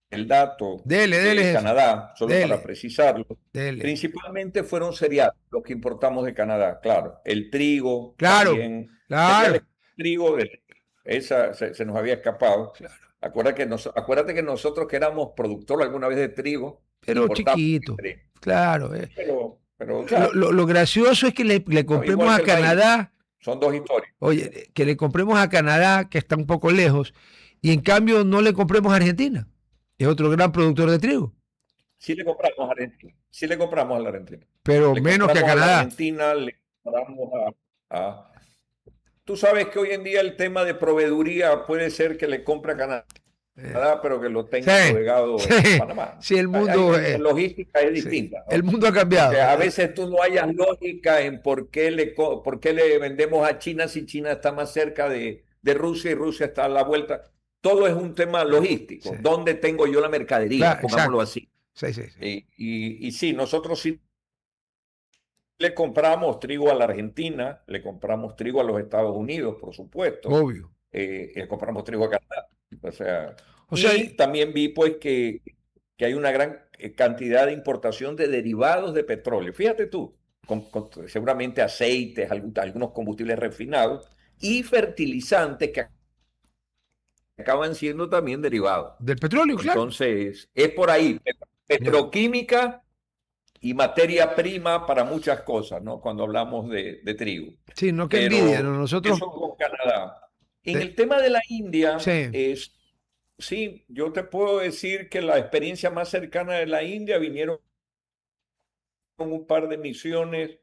el dato de Canadá, solo para precisarlo. Principalmente fueron cereales los que importamos de Canadá, claro. El trigo, también. Claro. Trigo, esa se nos había escapado. Claro. Acuérdate que nosotros que éramos productores alguna vez de trigo. Pero chiquito. Claro. Pero claro. Lo gracioso es que le compremos a Canadá. Son dos historias. Oye, que le compremos a Canadá, que está un poco lejos, y en cambio no le compremos a Argentina. Es otro gran productor de trigo. Sí le compramos a Argentina. Sí le compramos a la Argentina. Pero menos que a Canadá. A Argentina le compramos a... Tú sabes que hoy en día el tema de proveeduría puede ser que le compre a Canadá, pero que lo tenga delegado en Panamá. Sí, el mundo... La logística es distinta. ¿No? El mundo ha cambiado. Porque a veces tú no hayas lógica en por qué le vendemos a China si China está más cerca de Rusia y Rusia está a la vuelta. Todo es un tema logístico. Sí. ¿Dónde tengo yo la mercadería? Claro, pongámoslo así. Sí. Y sí, nosotros sí le compramos trigo a la Argentina, le compramos trigo a los Estados Unidos, por supuesto. Obvio. Le compramos trigo a Canadá. O sea, y también vi pues que hay una gran cantidad de importación de derivados de petróleo. Fíjate tú, seguramente aceites, algunos combustibles refinados y fertilizantes que acaban siendo también derivados. Del petróleo, claro. Entonces, es por ahí, petroquímica y materia prima para muchas cosas, ¿no? Cuando hablamos de trigo. Sí, no que envidia, ¿no? Nosotros... Eso con Canadá. En el tema de la India, Sí, yo te puedo decir que la experiencia más cercana de la India vinieron con un par de misiones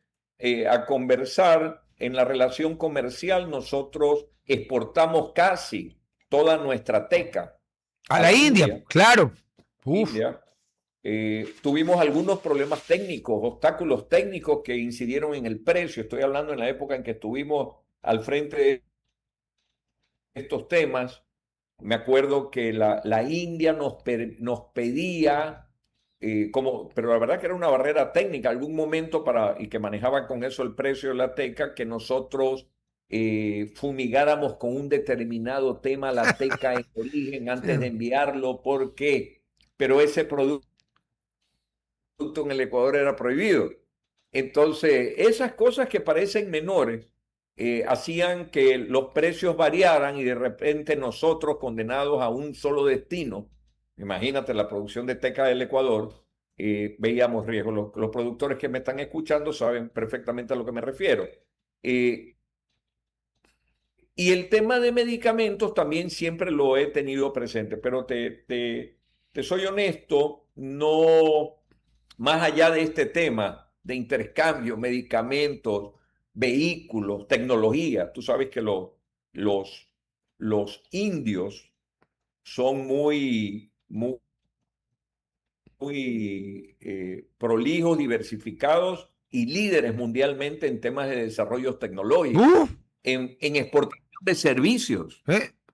a conversar. En la relación comercial nosotros exportamos casi toda nuestra teca A a la la India, India. claro. Uf. India. Tuvimos algunos problemas técnicos, obstáculos técnicos que incidieron en el precio. Estoy hablando en la época en que estuvimos al frente de estos temas. Me acuerdo que la India nos pedía, pero la verdad que era una barrera técnica, algún momento y que manejaba con eso el precio de la teca, que nosotros fumigáramos con un determinado tema la teca en origen antes de enviarlo. ¿Por qué? Pero ese producto en el Ecuador era prohibido. Entonces, esas cosas que parecen menores hacían que los precios variaran y de repente nosotros condenados a un solo destino, imagínate la producción de teca del Ecuador, veíamos riesgos. Los productores que me están escuchando saben perfectamente a lo que me refiero. Y el tema de medicamentos también siempre lo he tenido presente, pero te soy honesto, no, más allá de este tema de intercambio, medicamentos, vehículos, tecnología, tú sabes que los, los indios son muy prolijos, diversificados y líderes mundialmente en temas de desarrollos tecnológicos, en exportación de servicios.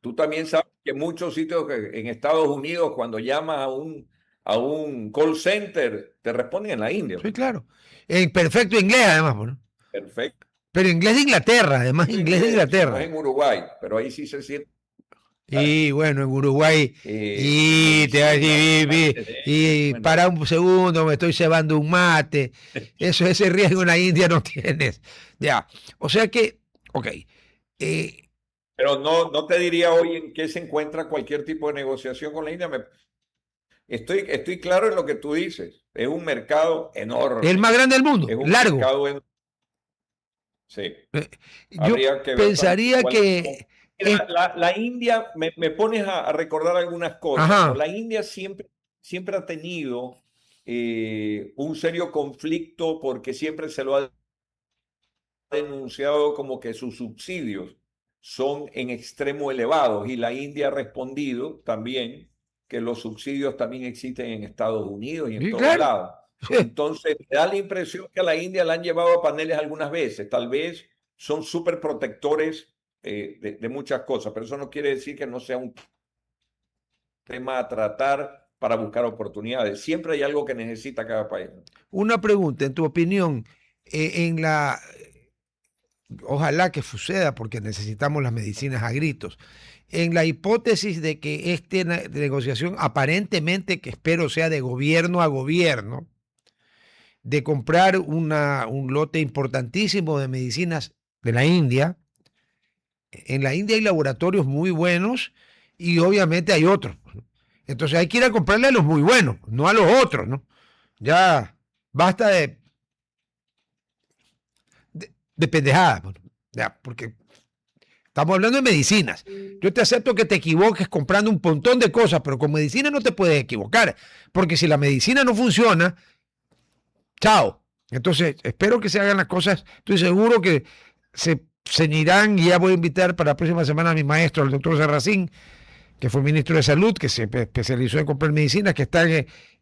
Tú también sabes que muchos sitios en Estados Unidos, cuando llamas a un call center, te responden en la India. Sí, claro. En perfecto inglés, además. ¿No? Perfecto. Pero inglés de Inglaterra, además, inglés de Inglaterra. No es en Uruguay, pero ahí sí se siente. Y bueno, en Uruguay, para un segundo, me estoy cebando un mate. Ese riesgo en la India no tienes. Ya, o sea que, ok. Pero no te diría hoy en qué se encuentra cualquier tipo de negociación con la India. Estoy claro en lo que tú dices. Es un mercado enorme. Es el más grande del mundo, es un largo. Mercado sí. Yo pensaría que... La India, me pones a recordar algunas cosas. ¿No? La India siempre ha tenido un serio conflicto porque siempre se lo ha denunciado como que sus subsidios son en extremo elevados y la India ha respondido también que los subsidios también existen en Estados Unidos y en todos lados. Entonces, me da la impresión que a la India la han llevado a paneles algunas veces. Tal vez son súper protectores de muchas cosas, pero eso no quiere decir que no sea un tema a tratar para buscar oportunidades. Siempre hay algo que necesita cada país. Una pregunta, en tu opinión, ojalá que suceda porque necesitamos las medicinas a gritos. En la hipótesis de que esta negociación aparentemente, que espero sea de gobierno a gobierno, de comprar un lote importantísimo de medicinas de la India. En la India hay laboratorios muy buenos y obviamente hay otros. Entonces hay que ir a comprarle a los muy buenos, no a los otros, ¿no? Ya basta de pendejadas, ya, porque estamos hablando de medicinas. Yo te acepto que te equivoques comprando un montón de cosas, pero con medicina no te puedes equivocar, porque si la medicina no funciona, chao. Entonces, espero que se hagan las cosas. Estoy seguro que se ceñirán y ya voy a invitar para la próxima semana a mi maestro, el doctor Serracín, que fue ministro de Salud, que se especializó en comprar medicinas, que está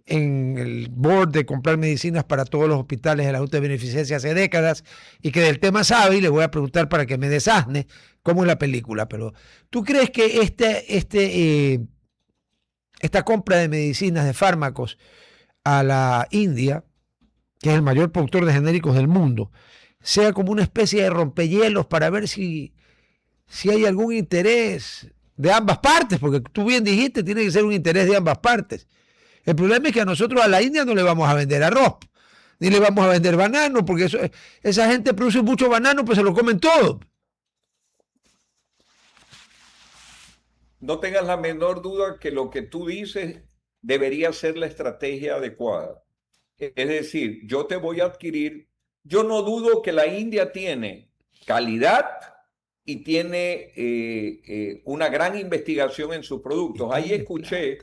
en el board de comprar medicinas para todos los hospitales de la Junta de Beneficencia hace décadas y que del tema sabe, y le voy a preguntar para que me desasne cómo es la película. Pero, ¿tú crees que esta compra de medicinas, de fármacos a la India, que es el mayor productor de genéricos del mundo, sea como una especie de rompehielos para ver si hay algún interés de ambas partes? Porque tú bien dijiste, tiene que ser un interés de ambas partes. El problema es que a nosotros, a la India, no le vamos a vender arroz, ni le vamos a vender banano, porque esa gente produce mucho banano, pues se lo comen todo. No tengas la menor duda que lo que tú dices debería ser la estrategia adecuada. Es decir, yo te voy a adquirir, yo no dudo que la India tiene calidad y tiene una gran investigación en sus productos. Ahí escuché,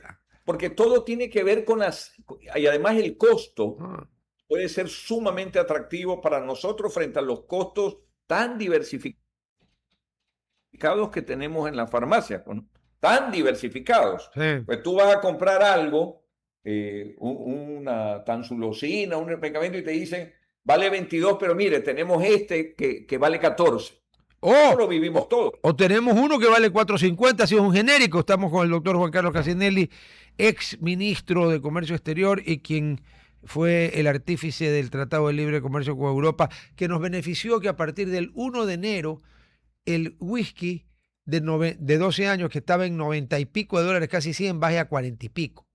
porque todo tiene que ver con y además el costo puede ser sumamente atractivo para nosotros frente a los costos tan diversificados que tenemos en la farmacia, ¿no? Tan diversificados. Sí. Pues tú vas a comprar algo, una tansulosina, un medicamento, y te dicen, vale 22, pero mire, tenemos este que vale 14. Eso lo vivimos todos. O tenemos uno que vale 4.50, si es un genérico. Estamos con el doctor Juan Carlos Cassinelli, ex ministro de Comercio Exterior y quien fue el artífice del Tratado de Libre Comercio con Europa, que nos benefició que a partir del 1 de enero el whisky de 12 años, que estaba en 90 y pico de dólares, casi 100, baje a 40 y pico.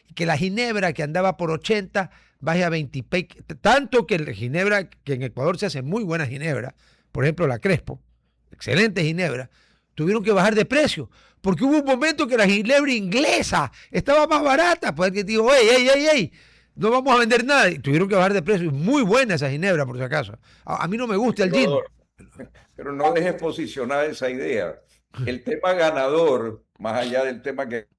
Y que la ginebra, que andaba por 80, baje a 20 y pico. Tanto que la ginebra, que en Ecuador se hace muy buena ginebra, por ejemplo la Crespo, excelente ginebra, tuvieron que bajar de precio, porque hubo un momento que la ginebra inglesa estaba más barata, pues que dijo, ey, no vamos a vender nada, y tuvieron que bajar de precio. Muy buena esa ginebra, por si acaso. A mí no me gusta el gin. Pero no dejes posicionar esa idea. El tema ganador, más allá del tema que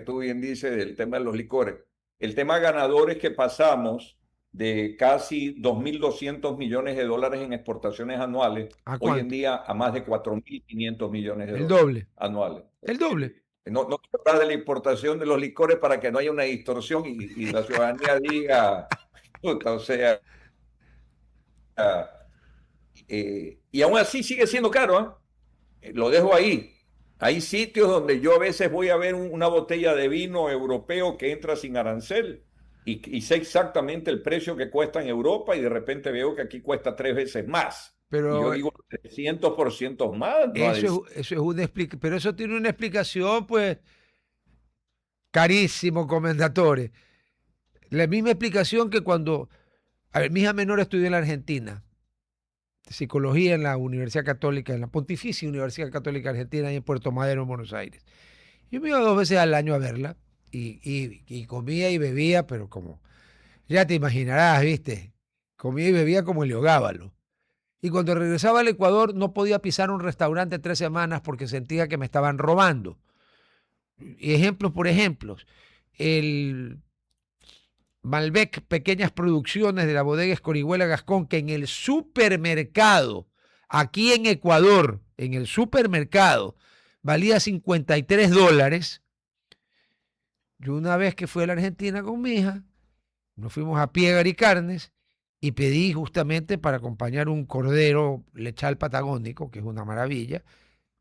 tú bien dices, del tema de los licores, el tema ganador es que pasamos de casi 2.200 millones de dólares en exportaciones anuales, hoy en día a más de 4.500 millones de dólares anuales. El doble. No quiero hablar de la importación de los licores para que no haya una distorsión y la ciudadanía diga, o sea, y aún así sigue siendo caro, lo dejo ahí. Hay sitios donde yo a veces voy a ver una botella de vino europeo que entra sin arancel y sé exactamente el precio que cuesta en Europa y de repente veo que aquí cuesta 3 veces más. Pero, y yo digo 300% más. No, eso es una explicación, pero eso tiene una explicación, pues, carísimo, comendatore. La misma explicación que cuando, a ver, mi hija menor estudió en la Argentina, psicología en la Universidad Católica, en la Pontificia Universidad Católica Argentina, y en Puerto Madero, en Buenos Aires. Yo me iba 2 veces al año a verla y comía y bebía, pero como, ya te imaginarás, ¿viste? Comía y bebía como Heliogábalo. Y cuando regresaba al Ecuador no podía pisar un restaurante 3 semanas porque sentía que me estaban robando. Y ejemplos por ejemplos. El Malbec, pequeñas producciones de la bodega Escorihuela Gascón, que en el supermercado, aquí en Ecuador, en el supermercado, valía $53. Yo una vez que fui a la Argentina con mi hija, nos fuimos a Piegar y Carnes y pedí justamente para acompañar un cordero lechal patagónico, que es una maravilla,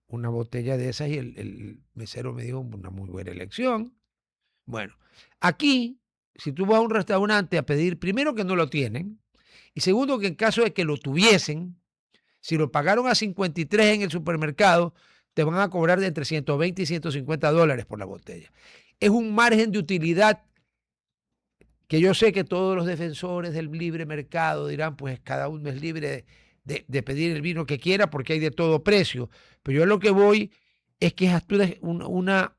una botella de esas, y el mesero me dijo una muy buena elección. Bueno, aquí, si tú vas a un restaurante a pedir, primero que no lo tienen, y segundo que en caso de que lo tuviesen, si lo pagaron a 53 en el supermercado, te van a cobrar de entre 120 y $150 por la botella. Es un margen de utilidad que yo sé que todos los defensores del libre mercado dirán, pues cada uno es libre de pedir el vino que quiera porque hay de todo precio. Pero yo a lo que voy es que es una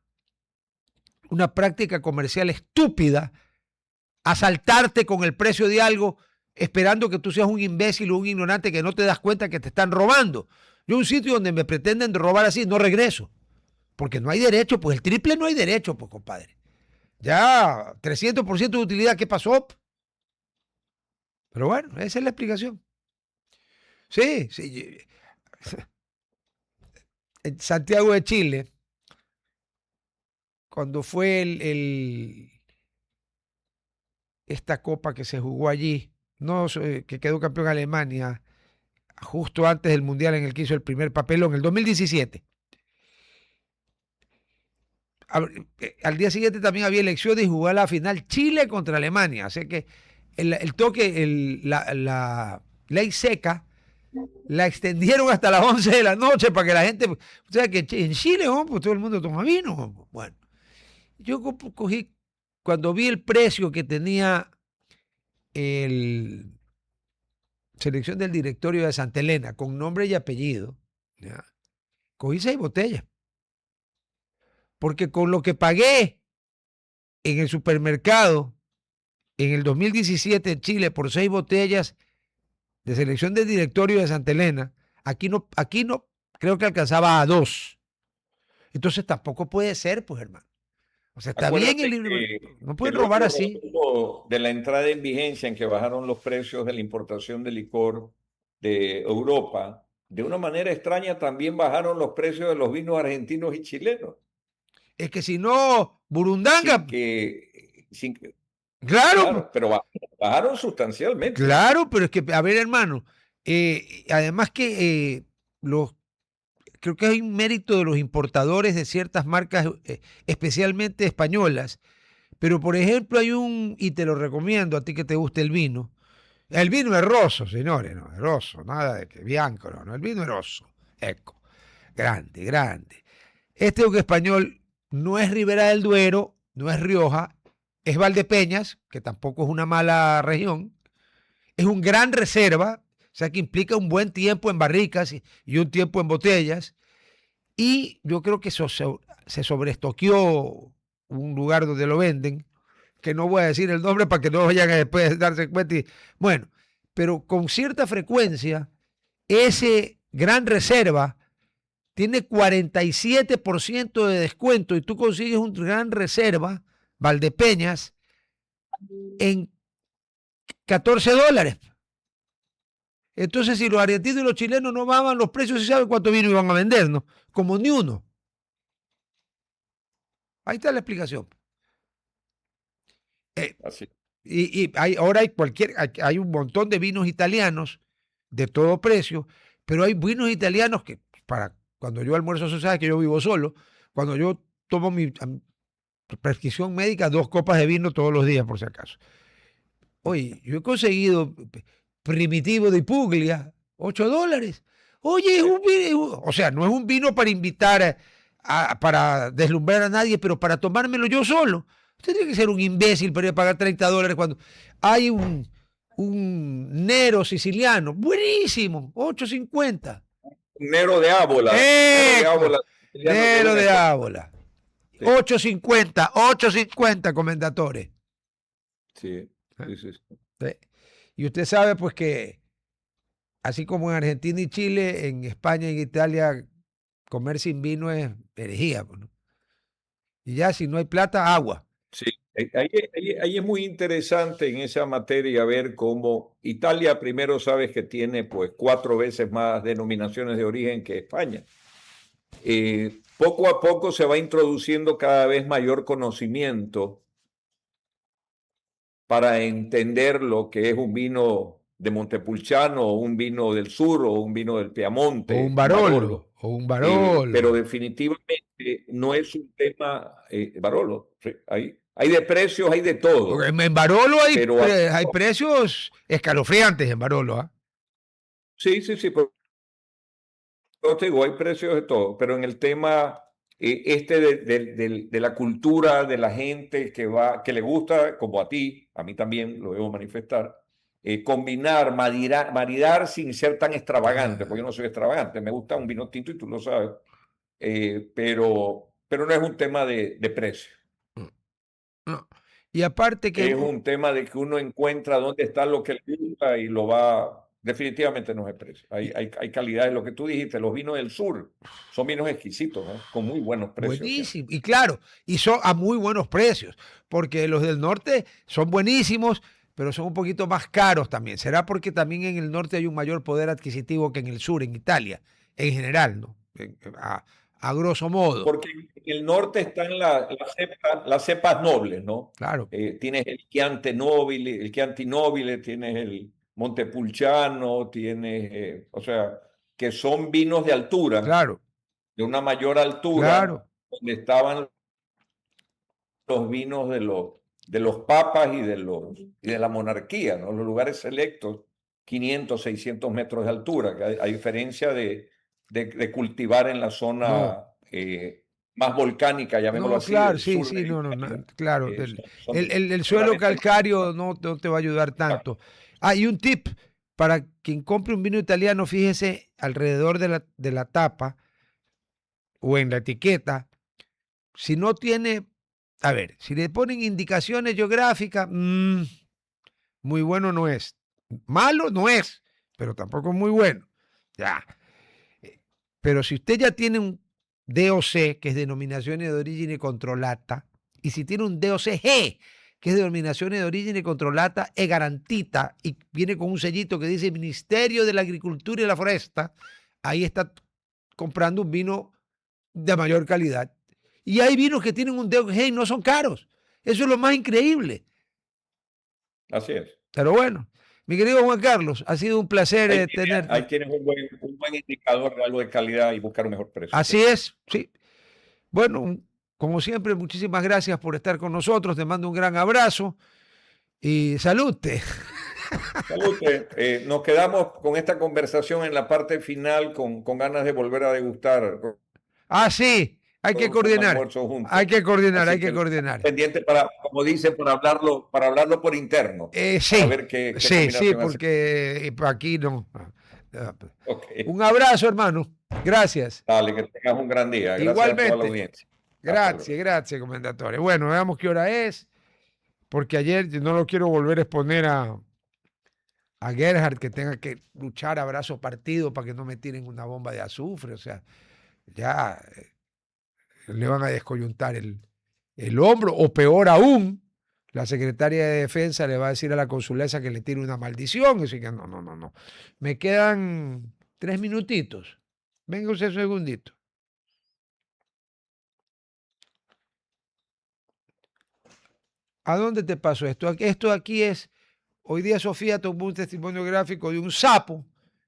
práctica comercial estúpida, asaltarte con el precio de algo esperando que tú seas un imbécil o un ignorante que no te das cuenta que te están robando. Yo a un sitio donde me pretenden robar así no regreso, porque no hay derecho, pues el triple no hay derecho, pues compadre. Ya, 300% de utilidad, ¿qué pasó? Pero bueno, esa es la explicación. Sí. En Santiago de Chile, cuando fue esta copa que se jugó allí, no, que quedó campeón Alemania, justo antes del Mundial en el que hizo el primer papelón, el 2017. Al día siguiente también había elecciones y jugó la final Chile contra Alemania. Así que la ley seca la extendieron hasta las 11 de la noche para que la gente, o sea que en Chile, pues todo el mundo toma vino. Bueno, yo cogí, cuando vi el precio que tenía selección del directorio de Santa Elena con nombre y apellido, ¿ya? Cogí 6 botellas. Porque con lo que pagué en el supermercado en el 2017 en Chile por 6 botellas de selección del directorio de Santa Elena, Aquí no, creo que alcanzaba a 2. Entonces tampoco puede ser, pues, hermano. O sea, está bien el libro. No pueden robar así. De la entrada en vigencia en que bajaron los precios de la importación de licor de Europa, de una manera extraña también bajaron los precios de los vinos argentinos y chilenos. Es que si no, Burundanga. Claro, pero bajaron sustancialmente. Claro, pero es que, a ver, hermano, además que creo que hay un mérito de los importadores de ciertas marcas, especialmente españolas. Pero, por ejemplo, y te lo recomiendo a ti que te guste el vino. El vino es rosso, señores, no, es rosso, nada de que bianco, no, el vino es rosso, ecco, grande, grande. Este buque español no es Ribera del Duero, no es Rioja, es Valdepeñas, que tampoco es una mala región, es un gran reserva, o sea que implica un buen tiempo en barricas y un tiempo en botellas, y yo creo que se sobreestoqueó un lugar donde lo venden, que no voy a decir el nombre para que no vayan a después darse cuenta. Bueno, pero con cierta frecuencia, ese gran reserva tiene 47% de descuento y tú consigues un gran reserva, Valdepeñas, en $14. Entonces, si los argentinos y los chilenos no bajan los precios, ¿sí saben cuánto vino iban a vender? ¿No? Como ni uno. Ahí está la explicación. Así. Y ahora hay un montón de vinos italianos de todo precio, pero hay vinos italianos que, cuando yo almuerzo, tú sabes que yo vivo solo, cuando yo tomo mi prescripción médica, 2 copas de vino todos los días, por si acaso. Oye, yo he conseguido Primitivo de Puglia, $8. Oye, es un vino, o sea, no es un vino para invitar para deslumbrar a nadie, pero para tomármelo yo solo. Usted tiene que ser un imbécil para ir a pagar $30 cuando hay un Nero siciliano, buenísimo, $8.50. Nero de Ábola. Nero de Ábola. Sí. 8.50, comendatores. Sí, sí. Y usted sabe, pues, que así como en Argentina y Chile, en España y en Italia, comer sin vino es herejía, ¿no? Y ya, si no hay plata, agua. Sí, ahí es muy interesante en esa materia ver cómo Italia, primero sabes que tiene pues 4 veces más denominaciones de origen que España. Poco a poco se va introduciendo cada vez mayor conocimiento para entender lo que es un vino de Montepulciano, o un vino del sur, o un vino del Piamonte. O un Barolo. Pero definitivamente no es un tema Barolo. Hay de precios, hay de todo. Porque en Barolo hay precios escalofriantes en Barolo. ¿Ah? Sí. Pero te digo, hay precios de todo. Pero en el tema de la cultura, de la gente que le gusta, como a ti, a mí también lo debo manifestar, combinar, maridar sin ser tan extravagante, porque yo no soy extravagante, me gusta un vino tinto y tú lo sabes, pero no es un tema de precio. No. Y aparte que... Es un tema de que uno encuentra dónde está lo que le gusta y lo va... Definitivamente no es precio. Hay calidades, lo que tú dijiste, los vinos del sur son vinos exquisitos, ¿no? Con muy buenos precios. Buenísimo, y claro, y son a muy buenos precios, porque los del norte son buenísimos, pero son un poquito más caros también. Será porque también en el norte hay un mayor poder adquisitivo que en el sur, en Italia, en general, ¿no? A grosso modo. Porque en el norte están las cepas nobles, ¿no? Claro. Tienes el Chianti Nobile, tienes el Montepulciano, tienes, o sea, que son vinos de altura. Claro. De una mayor altura. Claro. Donde estaban los vinos de los papas y de la monarquía, ¿no? Los lugares selectos, 500, 600 metros de altura, que a diferencia de cultivar en la zona más volcánica, llamémoslo así. Claro, sí, claro. El suelo calcáreo no te va a ayudar tanto. Y un tip, para quien compre un vino italiano, fíjese alrededor de la tapa o en la etiqueta, si no tiene, a ver, si le ponen indicaciones geográficas, muy bueno no es. Malo no es, pero tampoco es muy bueno. Ya. Pero si usted ya tiene un DOC, que es Denominazione d'Origine Controllata, y si tiene un DOCG, que es Denominazione d'Origine Controllata e Garantita, y viene con un sellito que dice Ministerio de la Agricultura y la Foresta, ahí está comprando un vino de mayor calidad. Y hay vinos que tienen un DOCG y no son caros. Eso es lo más increíble. Así es. Pero bueno, mi querido Juan Carlos, ha sido un placer tenerte. Ahí tienes un buen indicador de algo de calidad y buscar un mejor precio. Así es, sí. Bueno, como siempre, muchísimas gracias por estar con nosotros. Te mando un gran abrazo y salute. Salute. Nos quedamos con esta conversación en la parte final con ganas de volver a degustar. Ah, sí. Hay que coordinar. Hay que coordinar, hay que coordinar. Pendiente para, como dicen, para hablarlo por interno. Sí, para ver qué sí, porque aquí no. Okay. Un abrazo, hermano. Gracias. Dale, que tengas un gran día. Gracias Igualmente. a toda la audiencia. Gracias, comendatore. Bueno, veamos qué hora es, porque ayer no lo quiero volver a exponer a Gerhard, que tenga que luchar a brazo partido para que no me tiren una bomba de azufre. O sea, ya le van a descoyuntar el hombro, o peor aún, la secretaria de Defensa le va a decir a la consulesa que le tire una maldición. Así que no. Me quedan 3 minutitos. Venga usted un segundito. ¿A dónde te pasó esto? Esto aquí es, hoy día Sofía tomó un testimonio gráfico de un sapo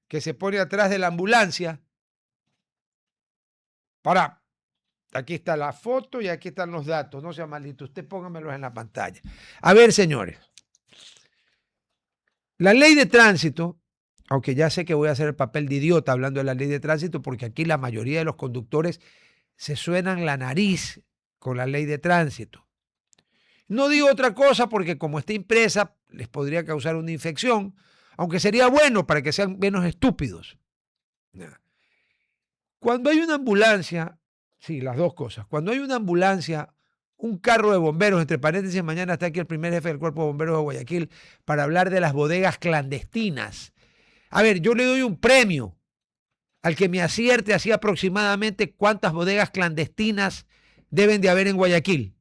que se pone atrás de la ambulancia. Aquí está la foto y aquí están los datos. No sea maldito, usted póngamelos en la pantalla. A ver, señores. La ley de tránsito, aunque ya sé que voy a hacer el papel de idiota hablando de la ley de tránsito, porque aquí la mayoría de los conductores se suenan la nariz con la ley de tránsito. No digo otra cosa porque como está impresa les podría causar una infección, aunque sería bueno para que sean menos estúpidos. Cuando hay una ambulancia, sí, las dos cosas. Cuando hay una ambulancia, un carro de bomberos, entre paréntesis, mañana está aquí el primer jefe del Cuerpo de Bomberos de Guayaquil para hablar de las bodegas clandestinas. A ver, yo le doy un premio al que me acierte así aproximadamente cuántas bodegas clandestinas deben de haber en Guayaquil.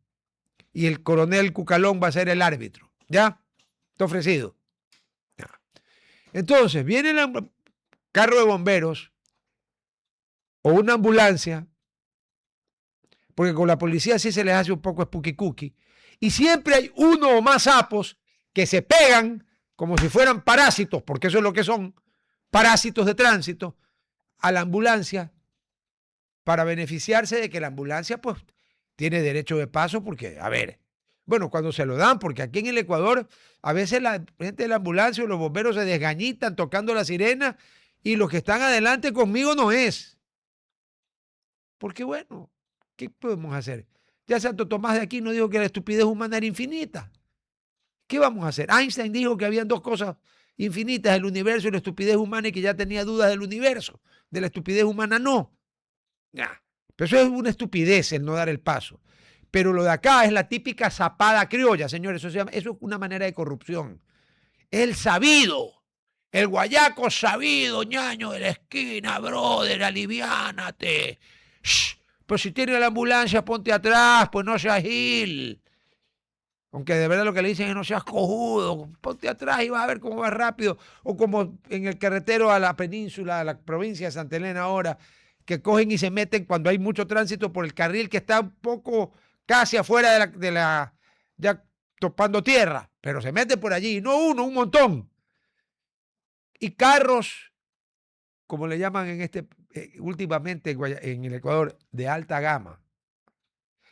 Y el coronel Cucalón va a ser el árbitro. ¿Ya? Está ofrecido. Ya. Entonces, viene el carro de bomberos o una ambulancia, porque con la policía sí se les hace un poco spooky cookie, y siempre hay uno o más sapos que se pegan como si fueran parásitos, porque eso es lo que son, parásitos de tránsito, a la ambulancia para beneficiarse de que la ambulancia pues tiene derecho de paso, porque, a ver, bueno, cuando se lo dan, porque aquí en el Ecuador a veces la gente de la ambulancia o los bomberos se desgañitan tocando la sirena y los que están adelante conmigo no es. Porque bueno, ¿qué podemos hacer? Ya Santo Tomás de Aquino dijo que la estupidez humana era infinita. ¿Qué vamos a hacer? Einstein dijo que habían dos cosas infinitas, el universo y la estupidez humana, y que ya tenía dudas del universo. De la estupidez humana no. Ya. Pero eso es una estupidez el no dar el paso. Pero lo de acá es la típica zapada criolla, señores. Eso es una manera de corrupción. El sabido, el guayaco sabido, ñaño de la esquina, brother, aliviánate. Shh, pues si tiene la ambulancia, ponte atrás, pues no seas gil. Aunque de verdad lo que le dicen es no seas cojudo, ponte atrás y vas a ver cómo va rápido. O como en el carretero a la península, a la provincia de Santa Elena ahora, que cogen y se meten cuando hay mucho tránsito por el carril que está un poco casi afuera ya topando tierra, pero se meten por allí, no uno, un montón. Y carros, como le llaman últimamente en el Ecuador, de alta gama.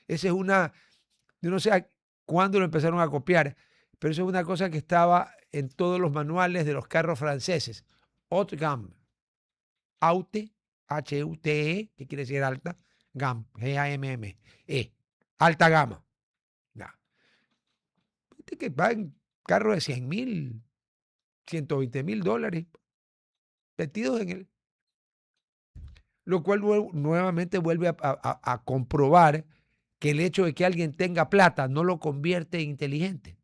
Esa es yo no sé cuándo lo empezaron a copiar, pero eso es una cosa que estaba en todos los manuales de los carros franceses. Haute gamme. Haute, H-U-T-E, que quiere decir alta, GAM, G-A-M-M-E, alta gama. Ya. Viste que va en carros de 100,000, 120,000 dólares metidos en él. Lo cual nuevamente vuelve a comprobar que el hecho de que alguien tenga plata no lo convierte en inteligente.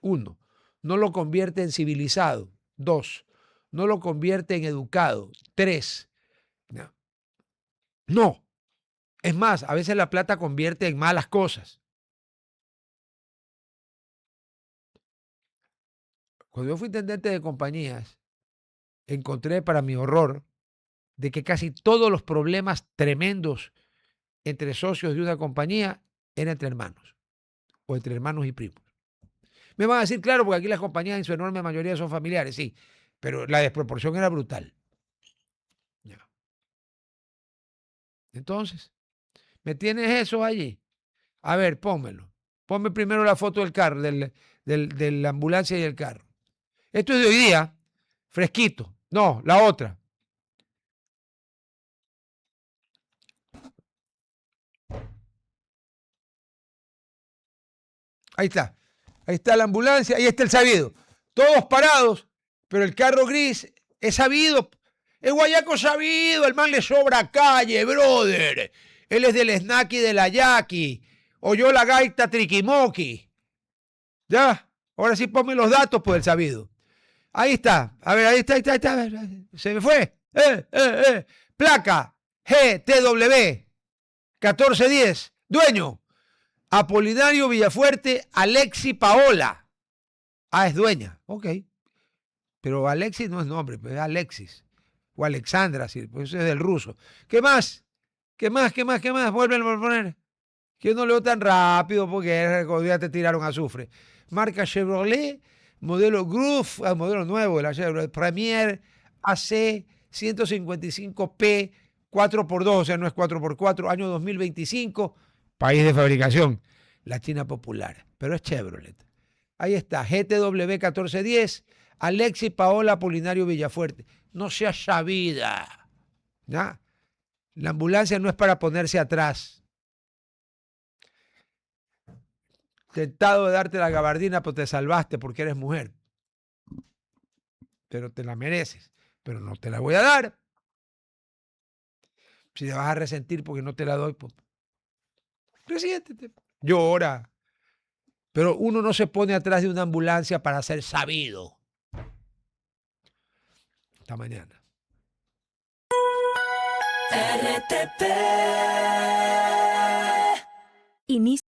1, no lo convierte en civilizado. 2, no lo convierte en educado. 3, no. No. Es más, a veces la plata convierte en malas cosas. Cuando yo fui intendente de compañías, encontré para mi horror de que casi todos los problemas tremendos entre socios de una compañía eran entre hermanos o entre hermanos y primos. Me van a decir, claro, porque aquí las compañías en su enorme mayoría son familiares, sí, pero la desproporción era brutal. Ya. Entonces, ¿me tienes eso allí? A ver, pónmelo. Ponme primero la foto del carro, de la ambulancia y el carro. Esto es de hoy día, fresquito. No, la otra. Ahí está. Ahí está la ambulancia, ahí está el sabido. Todos parados, pero el carro gris es sabido. Es guayaco sabido, el man le sobra calle, brother. Él es del snacky de la yaqui. Oyó la gaita triquimoqui. ¿Ya? Ahora sí ponme los datos, pues, el sabido. Ahí está. A ver, ahí está. Se me fue. Placa GTW 1410. Dueño. Apolinario Villafuerte, Alexi Paola. Ah, es dueña. Ok. Pero Alexis no es nombre, pues es Alexis. O Alexandra, sí, pues eso es del ruso. ¿Qué más? ¿Qué más? Vuelven a poner. Que yo no leo tan rápido porque ya te tiraron azufre. Marca Chevrolet, modelo Groove, modelo nuevo de la Chevrolet Premier AC 155P 4x2, o sea, no es 4x4, año 2025, país de fabricación, la China popular, pero es Chevrolet. Ahí está, GTW 1410, Alexis Paola Apolinario Villafuerte. No seas sabida. ¿Ya? La ambulancia no es para ponerse atrás. Tentado de darte la gabardina, pero te salvaste porque eres mujer. Pero te la mereces. Pero no te la voy a dar. Si te vas a resentir porque no te la doy, pues resiéntete. Llora. Pero uno no se pone atrás de una ambulancia para ser sabido. Hasta mañana. RTP. Inicia